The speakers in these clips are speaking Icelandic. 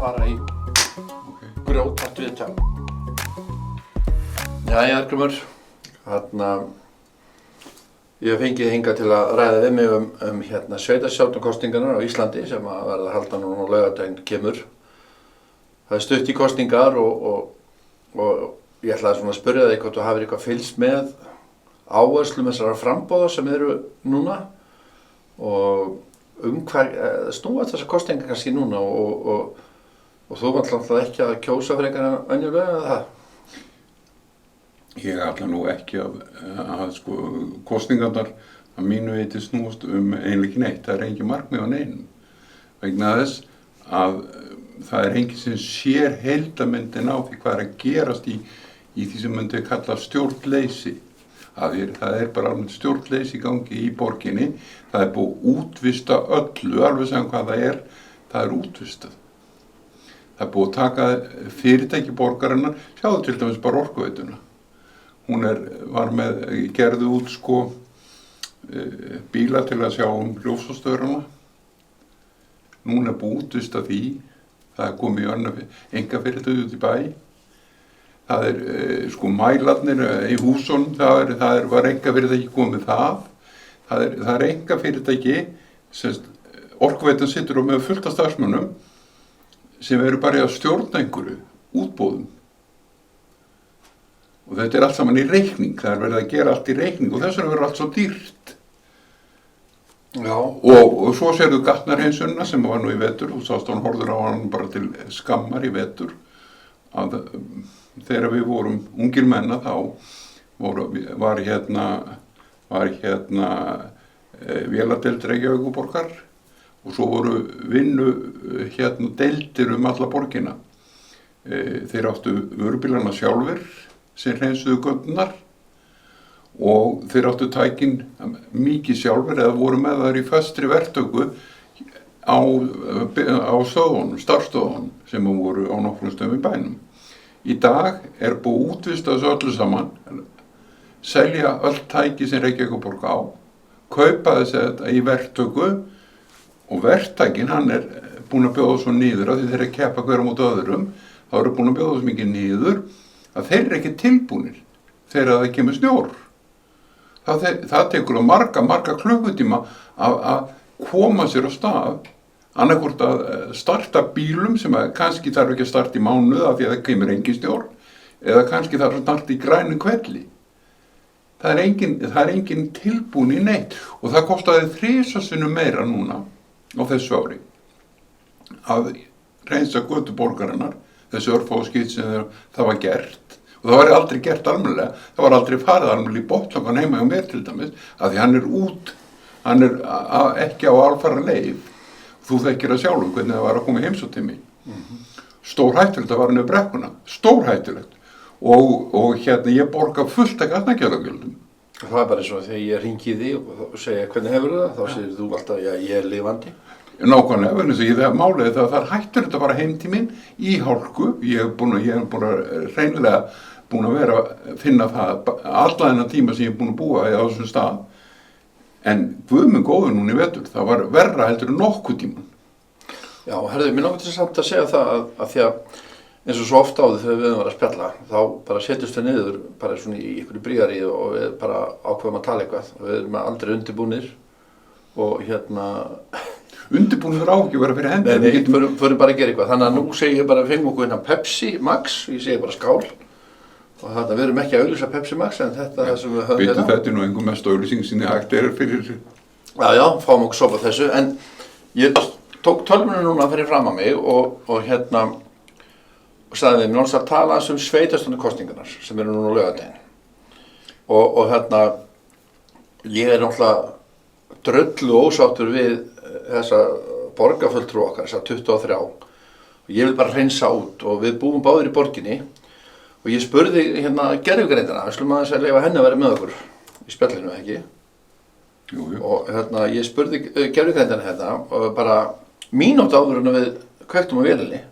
fara í grjótart viðtal. Jæja, Arngrímur, ég hef fengið hingað til að ræða við mig sveitarstjórnarkosningarnar á Íslandi sem að verða halda núna á laugardaginn kemur. Það er stutt í kosningar og ég ætlaði svona að spyrja þig hvort þú hafir eitthvað fylgst með áherslum þessara framboða sem eru núna og hvað snúast þessar kosningar kannski núna og þú vant alltaf ekki að kjósa frekar en venjulega eða það? Ég ætla nú ekki að kosningarnar að mínu viti snúast eiginlega ekki neitt. Það er engin markmið á neinum. Vegna þess að það er engin sem sér heildarmyndin á því hvað er að gerast í því sem myndi kalla stjórnleysi. Það er bara alveg stjórnleysi í gangi í borginni. Það er búið að útvista öllu, alveg sem hvað það er útvistað. Það er búið að taka fyrirtæki borgarinnar, sjáðu til dæmis bara Orkuveituna. Hún gerði út bíla til að sjá ljósastöðrana. Núna er búið að útvista því. Það er komið í einkafyrirtæki út í bæ. Það er mælarnir í húsunum, var einkafyrirtæki komið það. Það er einkafyrirtæki, Orkuveitan situr með fullt af starfsmönnum sem eru bara að stjórna einhverju útboðum. Og þetta er allt saman í reikning, það er verið að gera allt í reikning og þess vegna verður allt svo dýrt. Já. Og svo sérðu gatnarhreinsunina sem var nú í vetur, þú sást hann horfður á hann bara til skammar í vetur. Þegar við vorum ungir menna þá var véladeild Reykjavíkurborgar og svo voru deildir alla borgina. Þeir áttu vörubílana sjálfir sem hreinsuðu göturnar og þeir áttu tækin mikið sjálfur eða voru með þær í föstri verktöku á stöðunum, starfstöðunum sem voru á nokkrum stöðum í bænum. Í dag er búið að útvista þessu öllu saman, selja öll tæki sem Reykjavíkurborg á, kaupa þetta í verktöku og verktakinn hann er búinn að bjóða svo niður af því þeir keppa hver á móti öðrum, þá eru búinn að bjóða svo mikið niður að þeir eru ekki tilbúnir þegar það kemur snjór. Það tekur marga klukkutíma að koma sér á stað, annaðhvort að starta bílum sem kannski þarf ekki að starta í mánuð af því að það kemur engin snjór, eða kannski þarf að starta í grænum hvelli. Það er engin tilbúin í neitt og það kostaði 3 sinnum meira núna á þessu ári að hreinsa götur borgarinnar. Þessi örfáu skipti sem það var gert og það var aldrei gert almennilega, það var aldrei farið almennilega í botnlangan heima hjá mér til dæmis að því hann er ekki á alfara leið. Þú þekkir það sjálfur hvernig það var að koma heimsóttími. Stórhættulegt að fara niður brekkuna, stórhættulegt og ég borga fullt af gatnagerðargjöldum. Það er bara eins og þegar ég hringi í þig og segja hvernig hefur það, þá segir þú alltaf já, ég er lifandi. Nákvæmlega, vegna þess að málið það er hættulegt að fara heim til mín í hálku. Ég er hreinlega búinn að vera að finna það alla þennan tíma sem ég er búinn að búa á þessum stað. En guð minn góður núna í vetur, það var verra heldur en nokkuð tíman. Já, mér langar til samt að segja það að því að eins og svo oft áður þegar við höfum verið að spjalla, þá bara setjumst við niður bara svona í einhverju brígaríi og við bara ákveðum að tala eitthvað og við erum aldrei undirbúnir og Undirbúnir á ekki að vera fyrir hendi. Nei, förum bara að gera eitthvað. Þannig að nú segi ég bara, fengum okkur Pepsi Max, ég segi bara skál. Og við erum ekki að auglýsa Pepsi Max, en þetta er það sem við höfum hérna. Þetta er nú einhver mest auglýsing sem hægt er fyrir. Já, fáum okkur sopa þessu, en ég tók tölvuna núna fyrir fram að mig og sagði þeim, náttúrulega að tala um sveitarstjórnarkosningarnar sem eru núna á laugardaginn. Ég er náttúrulega dröllu ósáttur við þessa borgarfulltrúa okkar, þessa 23 og ég vil bara hreinsa út og við búum báðir í borginni og ég spurði gervigreindina, við slum aðeins að leyfa henni að vera með okkur í spjallinu, ekki? Jú. Og ég spurði gervigreindina og bara mínútu áður en við kveiktum á vélinni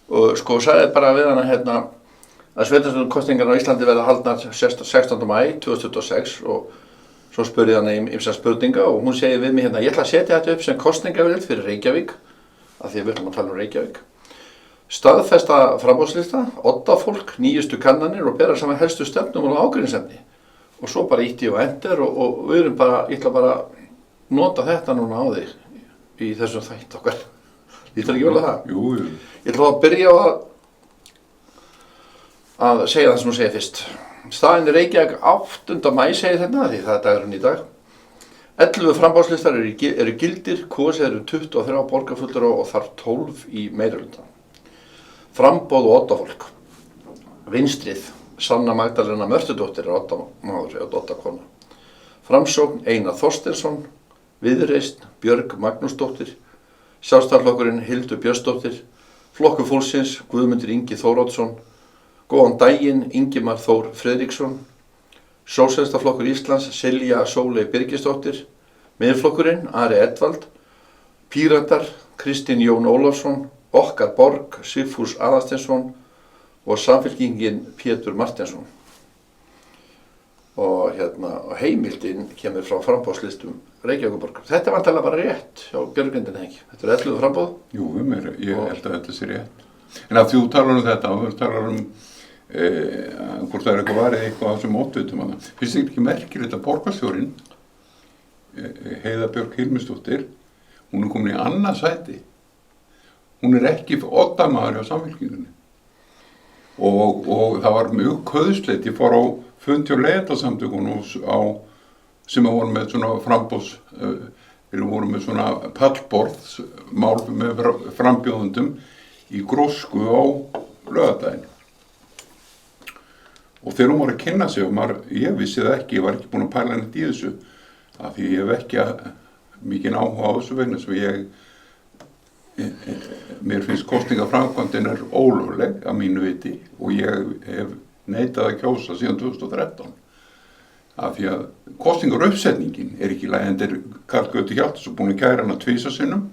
og sagði bara við hana að sveitarstjórnarkosningarnar á Íslandi verða haldnar 16. maí 2026 og svo spurði hann ýmsa spurninga og hún segi við mig ég ætla að setja þetta upp sem kosningavél fyrir Reykjavík af því að við ætlum að tala um Reykjavík staðfesta framboðslista, oddafólk, nýjustu kannanir og bera saman helstu stefnum og ágreiningsefni. Og svo bara ítti ég á enter og við erum bara, ég ætla bara að nota þetta núna á þig í þessum þætt okkar. Ég ætla ekki vel að það. Jú. Ég ætla að byrja á að segja það sem þú segir fyrst. Staðinn Reykjavík 8. maí segir þetta því það er dagurinn í dag. 11 framboðslistar eru gildir, kosið eru 23 borgarfulltrúa og þar 12 í meirihluta. Framboð og oddafólk. Vinstrið, Sanna Magdalena Mörtudóttir er oddamaður eða oddakona. Framsókn, Einar Þorsteinsson. Viðreisn, Björg Magnúsdóttir. Sjálfstæðisflokkurinn, Hildur Björnsdóttir. Flokkur fólksins, Guðmundur Ingi Þóroddsson. Góðan daginn, Ingimar Þór Friðriksson. Sósíalistaflokkur Íslands, Silja Sóley Birgisdóttir. Miðflokkurinn, Ari Edvald. Píratar, Kristinn Jón Ólafsson. Okkar Borg, Sigfús Aðalsteinsson. Og Samfylkingin Pétur Martinsson. Og heimildin kemur frá framboðslistum Reykjavíkurborgar. Þetta er vantarlega bara rétt hjá Björgvindin ekki. Þetta er 11 framboð. Jú, ég held að þetta sé rétt. En að þú talar þetta og þú talar hvort það er eitthvað varið eitthvað á þessum ótvitum hana. Finnst þið ekki merkilegt að borgarstjórinn, Heiða Björg Hilmisdóttir, hún er komin í annað sæti. Hún er ekki oddamaður hjá Samfylkingunni. Og það var mjög köðslegt, ég fór á fundi og leiðarsamtökunum sem voru með svona framboðs, voru með svona pallborðsmál með frambjóðundum í Grósku á laugardaginn. Og þegar hún var að kynna sig, ég vissi það ekki, ég var ekki búin að pæla neitt í þessu, af því ég hef ekki mikinn áhuga á þessu vegna sem mér finnst kosningaframkvæmdin er ólögleg að mínu viti og ég hef neitað að kjósa síðan 2013. Af því að kosningaruppsetningin er ekki í lagi, en Karl Gauti Hjaltason búin að kæra hana 2 sinnum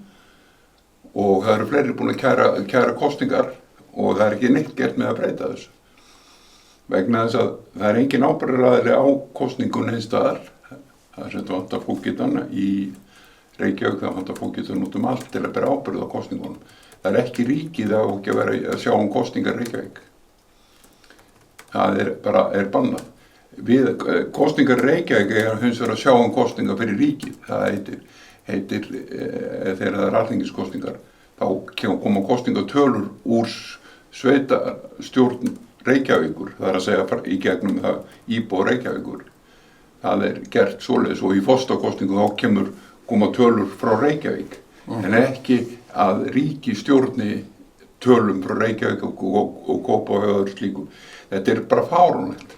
og það eru fleiri búin að kæra kosningar og það er ekki neitt gert með að breyta þessu. Vegna þess að það er engin ábyrgðaraðili á kosningun eins staðar. Það er sem vantar fókitanna í Reykjavík, það vantar fókitann út allt til að bera ábyrgð á kosningunum. Það er ekki ríkið að ekki að vera að sjá kosningar Reykjavík. Það er bannað. Við kosningar Reykjavík er hins vegar að sjá kosningar fyrir ríkið. Það heitir þegar það er alþingiskosningar. Þá koma kosningatölur úr sveitarstjórn Reykjavíkur, það er að segja í gegnum það íbúa Reykjavíkur. Það er gert svoleiðis og í forstakosningu þá koma tölur frá Reykjavík, en ekki að ríki stjórni tölum frá Reykjavík og Kópavogi og öðru slíku. Þetta er bara fáránlegt.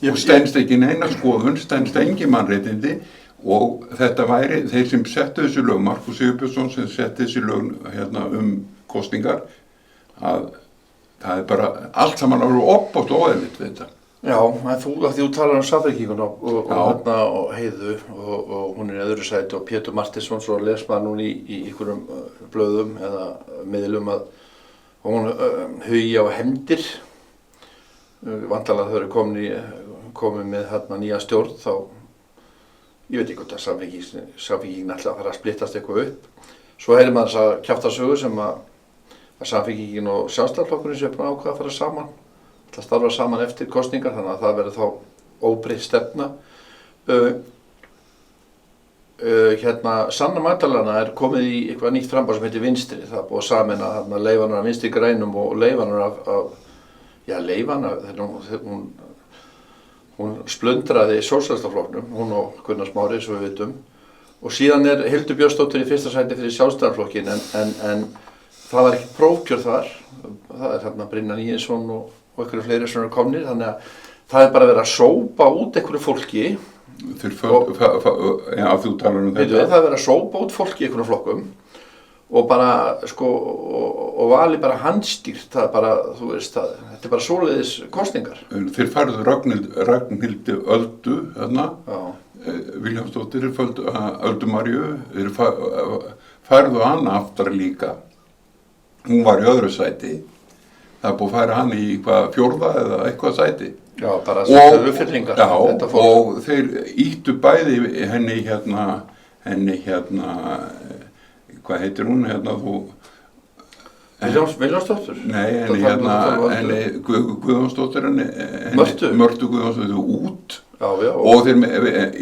Og stenst ekki neina skoðun, stenst engin mannréttindi og þetta væri þeir sem settu þessi lög, Markus Sigurbjörnsson sem setti þessi lög kosningar, að það er bara allt saman alveg opátt og óeðlitt við þetta. Já, þú talar Samfylkinguna og Heiðu og hún er í öðru sæti og Pétur Martinsson, svo les maður núna í einhverjum blöðum eða miðlum að hún hugi á hefndir. Vantarlega þau eru komin með nýja stjórn þá, ég veit ekki hvort að Samfylkingin ætla að fara að splittast eitthvað upp. Svo heyrir maður þessa kjaftasögu sem að Samfylkingin og Sjálfstæðisflokkurinn séu búin að ákveða að fara saman. Það starfa saman eftir kosningar, þannig að það verður þá óbreytt stefna. Sanna Magdalena er komið í eitthvað nýtt framboð sem heitir Vinstri. Það er búið að sameina Leifarnar af Vinstri grænum og Leifarnar hún splundraði Sósíalistaflokknum, hún og Gunnar Smári, svo við vitum. Og síðan er Hildur Björnsdóttir í fyrsta sæti fyrir Sjálfstæðisflokkinn, en það var ekki prófkjör þar. Það er Brynjar Níelsson og einhverju fleiri sem eru komnir, þannig að það er bara verið að sópa út einhverju fólki. Þú talar þetta. Það er verið að sópa út fólki í einhverjum flokkum og bara, og vali bara handstýrt, það er bara, þú veist það, þetta er bara svoleiðis kosningar. Þeir færðu Ragnhildi Öldu, Vilhjálmsdóttir, Öldu Maríu, þeir færðu hana aftar líka. Hún var í öðru sæti. Það er búið að færa hann í 4. eða eitthvað sæti. Já, bara þetta uppfyllingar. Já, og þeir ýttu bæði henni hvað heitir hún, Viljánsdóttur? Nei, henni Guðjónsdóttir Mörtu Guðjónsdóttir út og þeir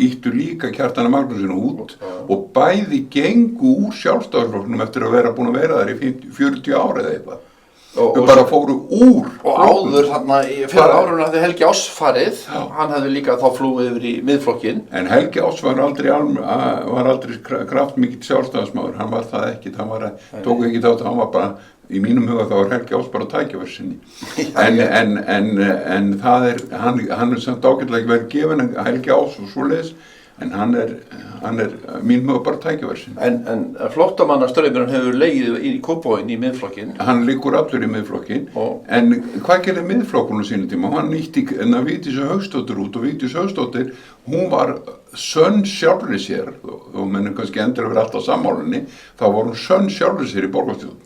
ýttu líka Kjartani Magnússyni út og bæði gengu úr Sjálfstæðisflokknum eftir að vera búin að vera þar í 40 ára eða eitthvað. Þau bara fóru úr. Og áður þarna fyrir árunum hafði Helgi Áss farið, hann hafði líka þá flúið yfir í miðflokkinn. En Helgi Áss var aldrei kraftmikill sjálfstæðismaður, hann var það ekkert, tók ekki þátt, hann var bara, í mínum huga þá var Helgi Áss bara tækjaversinni. En það hann samt ágætlega ekki verið gefinn Helgi Áss og svoleiðis, en hann er mínum huga bara tækjaversinni. En flóttamannastraumurinn hefur legið í Kópavogi í miðflokkinn. Hann liggur allur í miðflokkinn, en hvað gerði miðflokkurinn á sínum tíma? Hann nýtti Vigdísi Hauksdóttir út og Vigdís Hauksdóttir, hún var sönn sjálfri sér, og mennum kannski endur að vera alltaf sammálunni, þá var hún sönn sjálfri sér í borgarstjórn.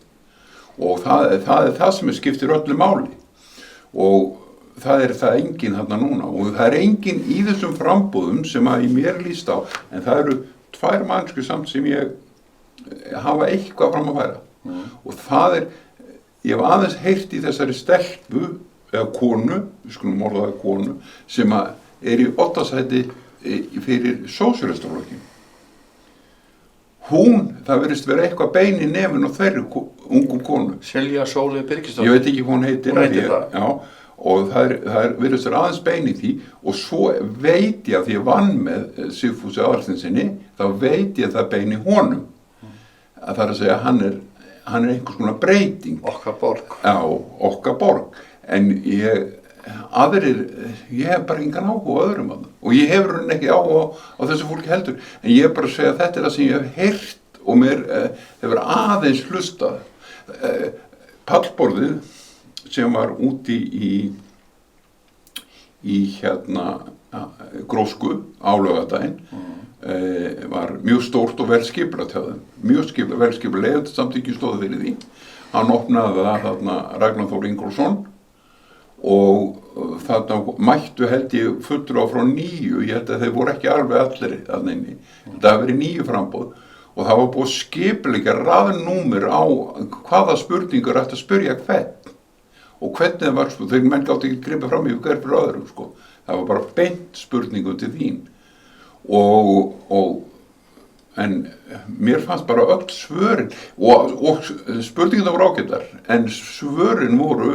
Og það er það sem skiptir öllu máli. Og það er það enginn þarna núna og það er enginn í þessum frambúðum sem að í mér líst á, en það eru 2 mannskur samt sem ég hafa eitthvað fram að færa. Og það er, ég hef aðeins heyrt í þessari stelpu eða konu, við skulum orða það konu, sem að er í 8. sæti fyrir sósíalistaflokkinn. Það virðist vera eitthvað bein í nefinn á þeirri ungu konu. Silja Sóley Birgisdóttir. Ég veit ekki hvað hún heitir. Hún heitir það. Já, og það virðist vera aðeins bein í því og svo veit ég að því ég vann með Sigfúsi Aðalsteinssyni, þá veit ég að það bein í honum. Að það er að segja að hann er einhvers konar breyting. Okkar borg. Já, okkar borg. En ég hef bara engan áhuga á öðrum að það. Og ég hefur ekki áhuga á þessu fólki heldur. En ég hef bara að segja að þetta er það sem ég hef heyrt og mér hefur aðeins hlustað. Pallborðið sem var úti í Grósku á laugardaginn var mjög stórt og vel skipulagt hjá þeim. Mjög vel skipulagt, samþykki stóð fyrir því. Hann opnaði það þarna Ragnar Þór Ingólfsson og þarna mættu held ég fulltrúa frá 9, ég held að þeir voru ekki alveg allir þarna inni. Það hafi verið 9 framboð og það var búið skipuleika raðnúmer á hvaða spurningur ætti að spyrja hvern. Og hvernig það var, þeir menn gátt ekki gripið fram í hver fyrir öðrum, það var bara beint spurningum til þín. En mér fannst bara öll svörin, og spurningum það voru ágættar, en svörin voru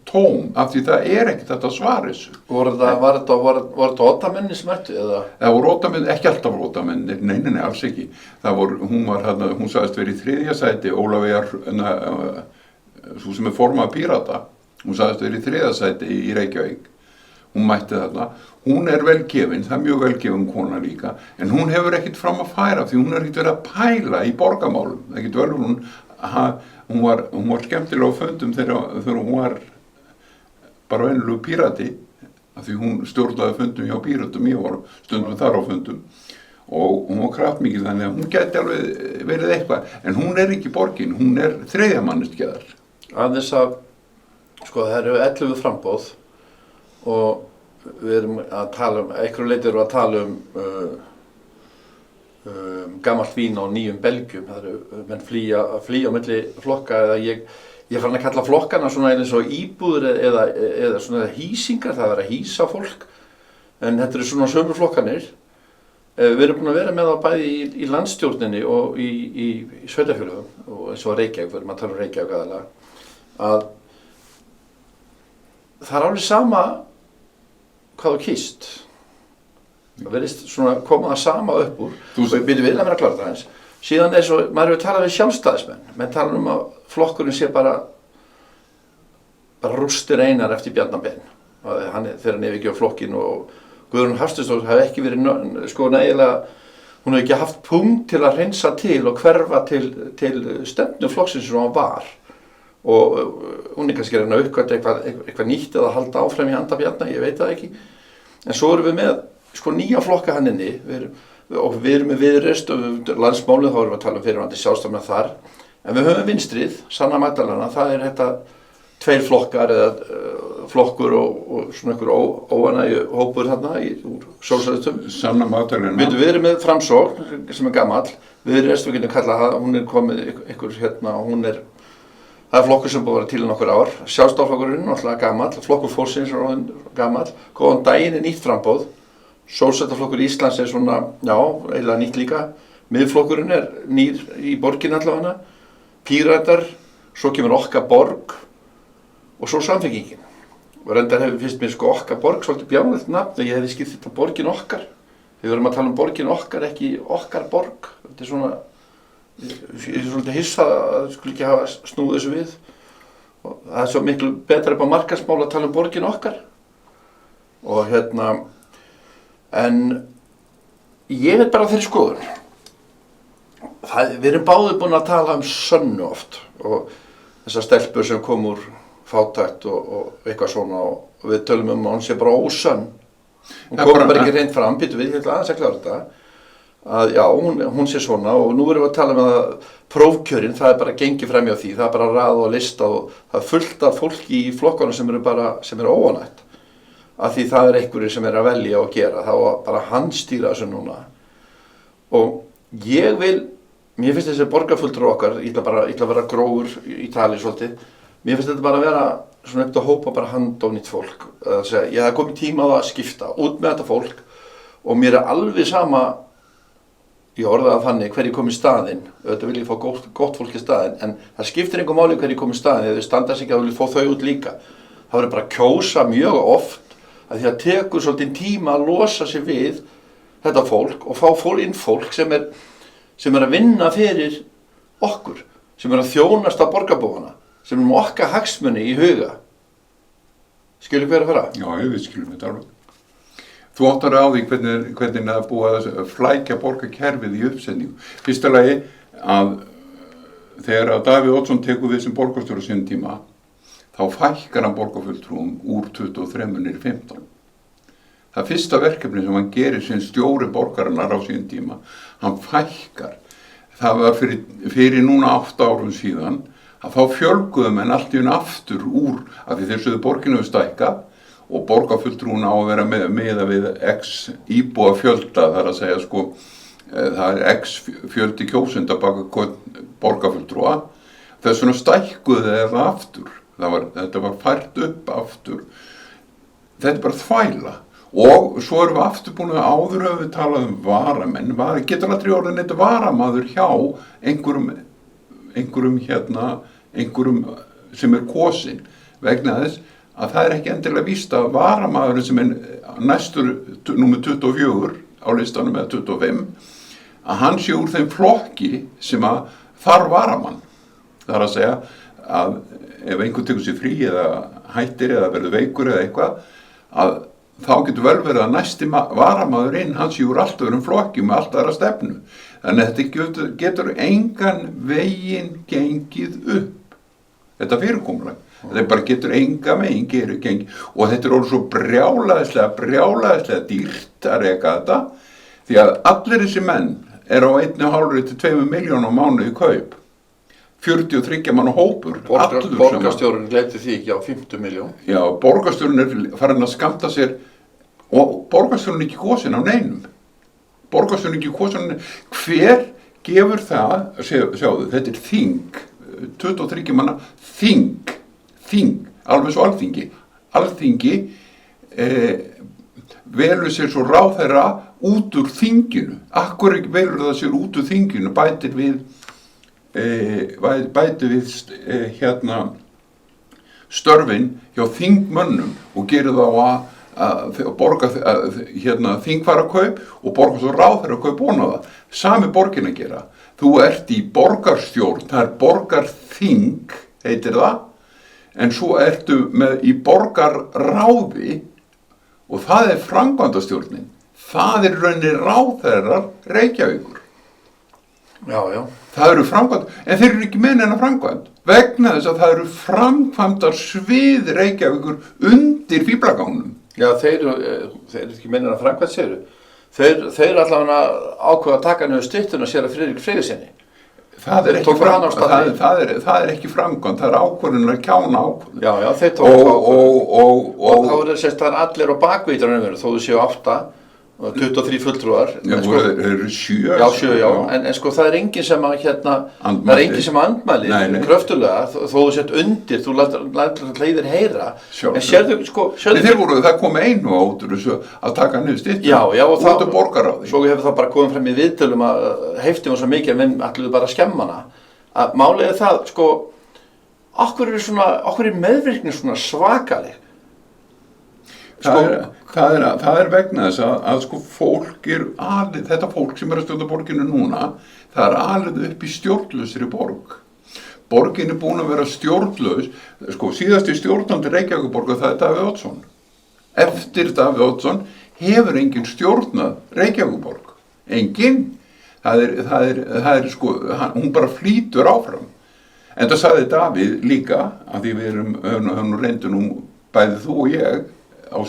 tóm, af því það er ekkert þetta svar þessu. Var þetta oddamenni sem ættu, eða? Það voru oddamenni, ekki alltaf oddamenni, nei, alls ekki. Hún sagðist verið í 3. sæti, Ólafía, sú sem er formað Pírata. Hún sagðist verið í 3. sæti í Reykjavík. Hún mætti þarna. Hún er velgefin, það er mjög velgefin kona líka, en hún hefur ekkert fram að færa því hún er ekkert verið að pæla í borgarmálum. Ekkert vel hún var skemmtilega á fundum þegar hún var bara venjulegu pírati, af því hún stjórnaði fundum hjá píratum, ég var stundum þar á fundum. Og hún var kraftmikil þannig að hún gæti alveg verið eitthvað, en hún er ekki borgin, hún er 3. manneskjaðar. Aðeins að það eru 11 framboð og við erum að tala einhverju leyti erum við að tala gamalt vín og nýjum belgjum. Það eru menn flýja á milli flokka, eða ég fann að kalla flokkana svona eins og íbúður eða svona hýsingar, það er að hýsa fólk, en þetta eru svona sömu flokkanir. Við erum búin að vera með það bæði í landsstjórninni og í sveitarfélögum og eins og Reykjavík, við erum að tala Reykjavík aðalega, að það er alveg sama hvað þú kýst. Það verðist svona koma það sama upp úr. Og við byrjum við að vera klára það eins. Síðan svo, maður hefur talað við sjálfstæðismenn. Menn tala að flokkurinn sé bara rústir einar eftir Bjarna Ben. Þegar hann yfirgefur flokkinn og Guðrún Hafsteinsdóttir hafi ekki verið nægilega, hún hefði ekki haft punkt til að hreinsa til og hverfa til stefnu flokksins sem hann var. Og hún er kannski að reyna að uppgötva eitthvað nýtt eða halda áfram í anda Bjarna, ég veit það ekki. En svo erum við með nýja flokka hann inni, og við erum með Viðreisn og landsmálið, þá erum við að tala fyrirvandi sjálfstæðismenn þar. En við höfum Vinstrið, Sanna Magdalena, það er þetta 2 flokkar eða flokkur og svona einhver óanægju hópur þarna úr sósíalistum. Sanna Magdalena. Við erum með Framsókn sem er gamall, Viðreisn, við getum kallað það, hún er komið einhver og hún er, Það er flokkur sem búið að vera til í nokkur ár. Sjálfstæðisflokkurinn, náttúrulega gamall, flokkur fólksins er orðinn gamall, góðan daginn er nýtt framboð. Sósíalistaflokkur Íslands er svona, já, eiginlega nýtt líka. Miðflokkurinn er nýr í borginni allavega. Píratar, svo kemur Okkar borg og svo Samfylkingin. Og reyndar finnst mér sko Okkar borg svolítið bjánlegt nafn, ég hefði skipt þetta borgin okkar. Við verðum að tala um borgin okkar, ekki Okkar borg. Þetta er svona, ég er svolítið hissa að það skulle ekki hafa snúið þessu við. Og það er svo miklu betra upp á markaðsmál að tala um borgin okkar. Og en ég veit bara þeirri skoðun. Við erum báðir búin að tala um Sönnu oft og þessar stelpur sem kom úr fátækt og eitthvað svona og við tölum um að hún sé bara ósönn. Hún kom bara ekki reynd fram, býtum við aðeins að klára þetta. Að já, hún sé svona og nú erum við að tala um að prófkjörin, það er bara gengið fram hjá því, það er bara rað og lista og það er fullt af fólki í flokkunum sem eru óánægt. Af því það er einhverjir sem er að velja og gera, þá bara hann stýra þessu núna. Og mér finnst þessi borgarfulltrúar okkar, ég ætla að vera grófur í tali svolítið, mér finnst þetta bara að vera svona eftir að hópa bara handónýtt fólk. Það er komið tíma á að skipta út með þetta fólk og mér er alveg sama, ég orðaði þannig hverju kom í staðinn, auðvitað vil ég fá gott fólk í staðinn, en það skiptir engu máli hverju kom í staðinn, ef þau standa sig ekki að vilja fá þau út líka. Það verður bara að kjósa mjög oft, að því að tekur svolítið tíma að losa sig við þetta fólk og fá fólk sem er að vinna fyrir okkur, sem er að þjónast á borgarbúana, sem er með okkar hagsmuni í huga. Skilur hver að fara? Já, við skilum þetta alveg. Þú áttar á því hvernig það búið að flækja borgarkerfið í uppsetningu. Fyrsta lagi að þegar að Davíð Oddsson tekur við sem borgarstjóri á sínum tíma, þá fækkar hann borgarfulltrúum úr 23 niður í 15. Það fyrsta verkefni sem hann gerir sem stjóri borgarinnar á sínum tíma, hann fækkar. Það var fyrir núna 8 árum síðan, að þá fjölguðum en allt í hún aftur úr, af því þeir sögðu borginu við stækkað, og borgarfulltrúin á að vera meða við x íbúa fjölda, það er að segja sko, það er x fjöldi kjósenda baka borgarfulltrúa, þess vegna stækkuðu það aftur, þetta var fært upp aftur, þetta er bara þvæla og svo erum við aftur búin að áður höfum við talað um varamenn, getur aldrei orðið neitt varamaður hjá einhverjum sem er kosinn vegna þess að það er ekki endilega víst að varamaðurinn sem er næstur númer 24 á listanum eða 25 að hann sé úr þeim flokki sem að þarf varamann. Það er að segja að ef einhver tekur sér frí eða hættir eða verður veikur eða eitthvað að þá getur vel verið að næsti varamaðurinn hann sé úr allt öðrum flokki með allt aðra stefnu. Þannig að þetta getur engan veginn gengið upp. Þetta fyrirkomulag. Þetta bara getur enga megin gengið og þetta er orðið svo brjálæðislega dýrt að reka þetta því að allir þessi menn er á 1,5 til 2 miljónum á mánuði kaup 43 manna hópur Borgarstjórinn gleypti því ekki á 50 miljón. Já, borgarstjórinn er farin að skammta sér og borgarstjórinn er ekki kosinn á neinum borgarstjórinn er ekki kosinn hver gefur það, sjáðu, þetta er þing 23 manna þing, alveg svo alþingi velur sér svo ráðherra út úr þinginu, akkur velur það sér út úr þinginu, bætir við störfin hjá þingmönnum og gerir þá að borga þingfarakaup og borga svo ráðherrakaup ofan á það, sami borgin að gera. Þú ert í borgarstjórn, það er borgarþing, heitir það, en svo ertu í borgarráði og það er framkvæmdastjórnin. Það er rauninni ráðherrar Reykjavíkur. Já. Það eru framkvæmd, en þeir eru ekki með neina framkvæmd, vegna þess að það eru framkvæmdar svið Reykjavíkur undir fíflagangnum. Já, þeir eru ekki með neina framkvæmd, segirðu. Þeir allavega ákveða að taka niður styttuna sér að Friðrik Friðrikssyni. Það er ekki framkvæmd, það er ákvörðun að kjána ákvörðun. Já, þeir tóku ákvörðun. Og þá er það allir á bakveitunum þó þú séu 8 og 23 fulltrúar. Já, þeir eru 7. Já, 7, já. En sko það er enginn sem að það er enginn sem andmælir kröftulega, þó þú sett undir, þú lætur leiðir heyra. En sérðu, sko... Það kom einu át úr þessu að taka niður styttur. Já, og út af borgarráði. Svo hefur það bara komið fram í viðtölum að heifti var svo mikið að menn ætluðu bara að skemma hana. Að málið er það, sko, okkur er meðvirkni svona svakaleg. Það er vegna þess að sko þetta fólk sem er að stjórna borginu núna, það er alið upp í stjórnlausri borg. Borgin er búin að vera stjórnlaus, sko síðasti stjórnandi Reykjavíkurborgar það er Davíð Oddsson. Eftir Davíð Oddsson hefur enginn stjórnað Reykjavíkurborg. Enginn. Það er sko, hún bara flýtur áfram. En það sagði Davíð líka, að því við erum reyndum bæði þú og ég, á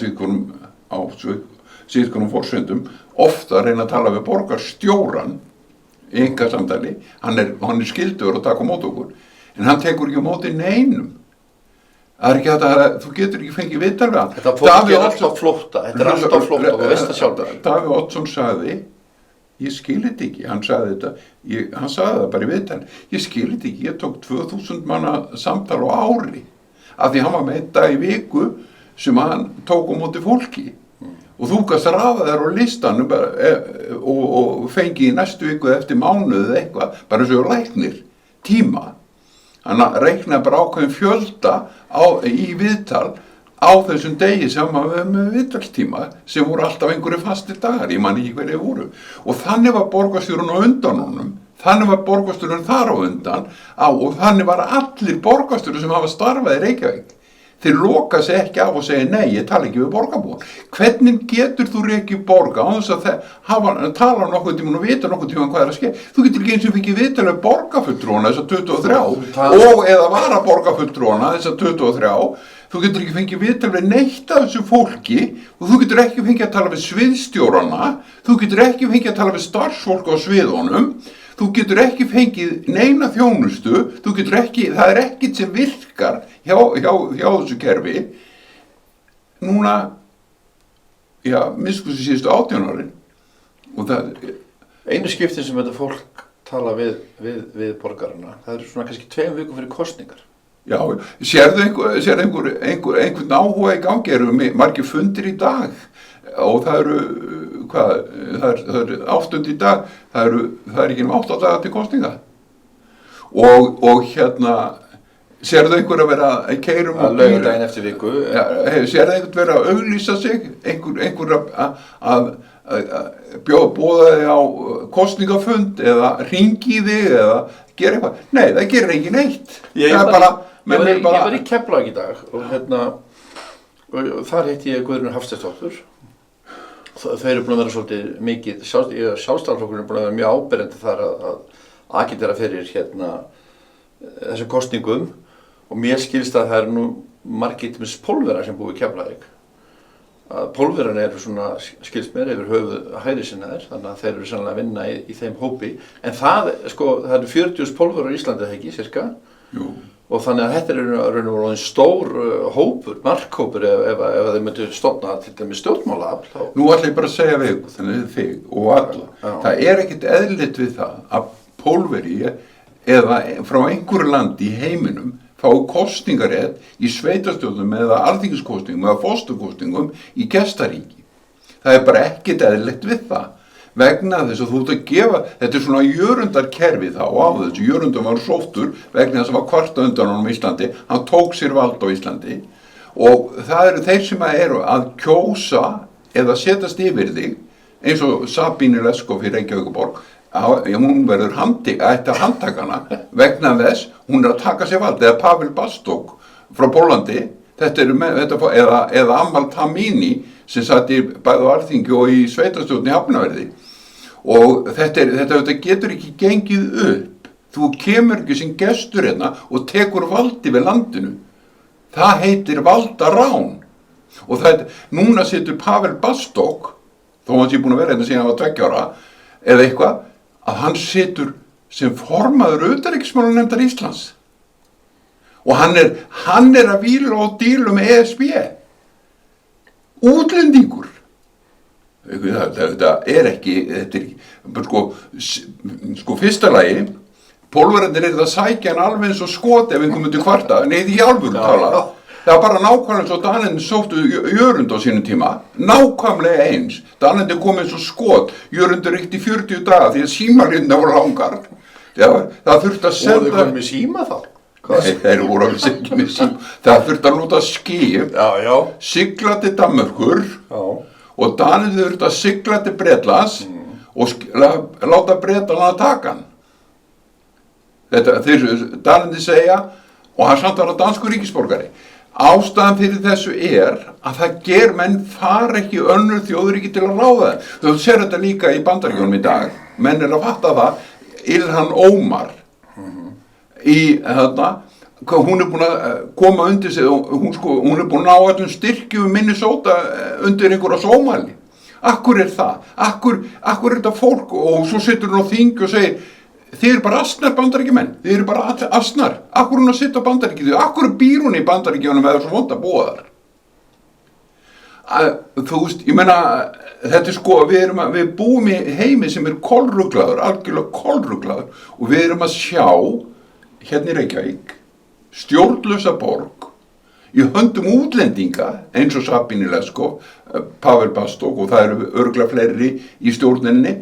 síðkonum forsendum ofta að reyna að tala við borgarstjóran í einkasamtali, hann er skyldur að taka á móti okkur, en hann tekur ekki á móti neinum. Það er ekki þetta, þú getur ekki fengið viðtal við hann. Þetta fólk er alltaf flótta, og veist það sjálfur. Davíð Oddsson sagði, ég skil þetta ekki, hann sagði það bara í viðtali, ég skil þetta ekki, ég tók 2000 manna samtal á ári, af því hann var með einn dag í viku sem hann tók á móti fólki og þú gast raða þér á listanum og fengi í næstu viku eftir mánuð eða eitthvað, bara eins og læknir tíma. Hann reiknaði bara ákveðin fjölda í viðtal á þessum degi sem var með viðtalstíma sem voru alltaf einhverju fastir dagar, ég man ekki hverju voru. Og þannig var borgarstjórinn á undan honum, þannig var borgarstjórinn þar á undan og þannig var allir borgarstjórar sem hafa starfað í Reykjavík. Þeir loka sig ekki af og segja nei, ég tala ekki við borgarbúan. Hvernig getur þú rekið borga á þess að tala nokkuð tíma og vita nokkuð tíma hvað er að ske? Þú getur ekki eins og fikið viðtal við borgarfulltrúana þessa 23 og eða varaborgarfulltrúana þessa 23. Þú getur ekki fengið viðtal við neitt af þessu fólki og þú getur ekki fengið að tala við sviðstjórana, þú getur ekki fengið að tala við starfsfólk á sviðunum, þú getur ekki fengið neina þjónustu, það er ekkert sem virkar hjá þessu kerfi. Núna, miskustu síðustu 18 árin. Einu skiptin sem þetta fólk tala við borgarana, það er svona kannski 2 vikum fyrir kosningar. Já, sérðu einhvern áhuga í gangi, eru margir fundir í dag og það eru 8 í dag, það er ekki 8 dagar til kosninga og sérðu einhver að vera að keyrum að laugardaginn eftir viku, sérðu einhver vera að auglýsa sig, einhver að boða þig á kosningafund eða hringi þig eða gera eitthvað, nei það gerir ekki neitt. Ég var í Keflavík í dag og þar hitti ég Guðrúnu Hafsteinsdóttur. Þau eru búin að vera svolítið mikið, sjálfstæðisflokkurinn er búin að vera mjög áberandi þar að agitera fyrir þessum kosningum og mér skilst að það eru nú margir til þess Pólverjar sem búi í Keflavík. Pólverjarnir eru svona, skilst mér, yfir höfuð hægrisinnaðir, þannig að þeir eru sannlega að vinna í þeim hópi. En það eru 40.000 Pólverjar á Íslandi, eða ekki, cirka? Jú. Og þannig að þetta er raun og veru stór hópur, markhópur ef þeir myndu stofna til dæmis stjórnmálaafl. Nú ætla ég bara að segja við þig og alla. Já. Það er ekkert eðlilegt við það að Pólverji eða frá einhverju landi í heiminum fái kosningarétt í sveitarstjórnum eða alþingiskosningum eða fósturkosningum í gestaríki. Það er bara ekkert eðlilegt við það. Vegna þess að þú ert að gefa, þetta er svona jörundarkerfi þá á þessu, Jörundur var sóttur vegna þess að var kvarta undan honum í Íslandi, hann tók sér vald á Íslandi og það eru þeir sem eru að kjósa eða setjast yfir þig, eins og Sabine Leskov í Reykjavíkurborg, hún verður handtakana vegna þess, hún er að taka sér vald, eða Pavel Bastok frá Pólandi, eða Amal Tamini sem satt í bæði á Alþingi og í sveitarstjórn í Hafnarfirði. Og þetta getur ekki gengið upp. Þú kemur ekki sem gestur hérna og tekur valdi við landinu. Það heitir valdarán. Og núna situr Pavel Bastok, þó hann sé búin að vera hérna síðan hann var 2 ára, eða eitthvað, að hann situr sem formaður utanríkismálanefndar Íslands. Og hann er að víla og díla með ESB. Útlendingur. Þetta er ekki, sko fyrsta lagi, Pólverjarnir eru að sækja hann alveg eins og skot ef einhver myndi kvarta, í alvöru tala. Það var bara nákvæmlega eins og Danirnir sóttu Jörund á sínum tíma, nákvæmlega eins. Danirnir kom eins og skot, Jörundur ríkti 40 daga því að símalínuna voru langar. Það þurfti að senda... Voru þið komið með síma þá? Nei, þeir voru alveg ekki með síma. Það þurfti að nota skip, sigla til Danmerkur og Danirnir þurfti að sigla til Bretlands og láta Bretland að taka hann. Þeir Danirnir segja, og hann samt var að danskur ríkisborgari. Ástæðan fyrir þessu að það menn fara ekki önnur þjóðríki til að ráða þeim. Þú sér þetta líka í Bandaríkjunum í dag. Menn að fatta það, Ilhan Omar, hún búin að koma undir sig, hún búin að ná allum styrkjum Minnesota undir einhverja Sómali. Akkur það? Akkur þetta fólk? Og svo situr hún á þing og segir, þið eru bara asnar Bandaríkjumenn, þið eru bara asnar. Akkur hún að sitta á Bandaríkju, akkur býr hún í Bandaríkjunum eða svo vond að búa þar? Þú veist, ég meina, þetta við búum í heimi sem kolruglaður, algjörlega kolruglaður og við erum að sjá, hérna í Reykjavík, stjórnlausa borg í höndum útlendinga eins og Sabine Leskov, Pavel Bastok og það eru örugglega fleiri í stjórninni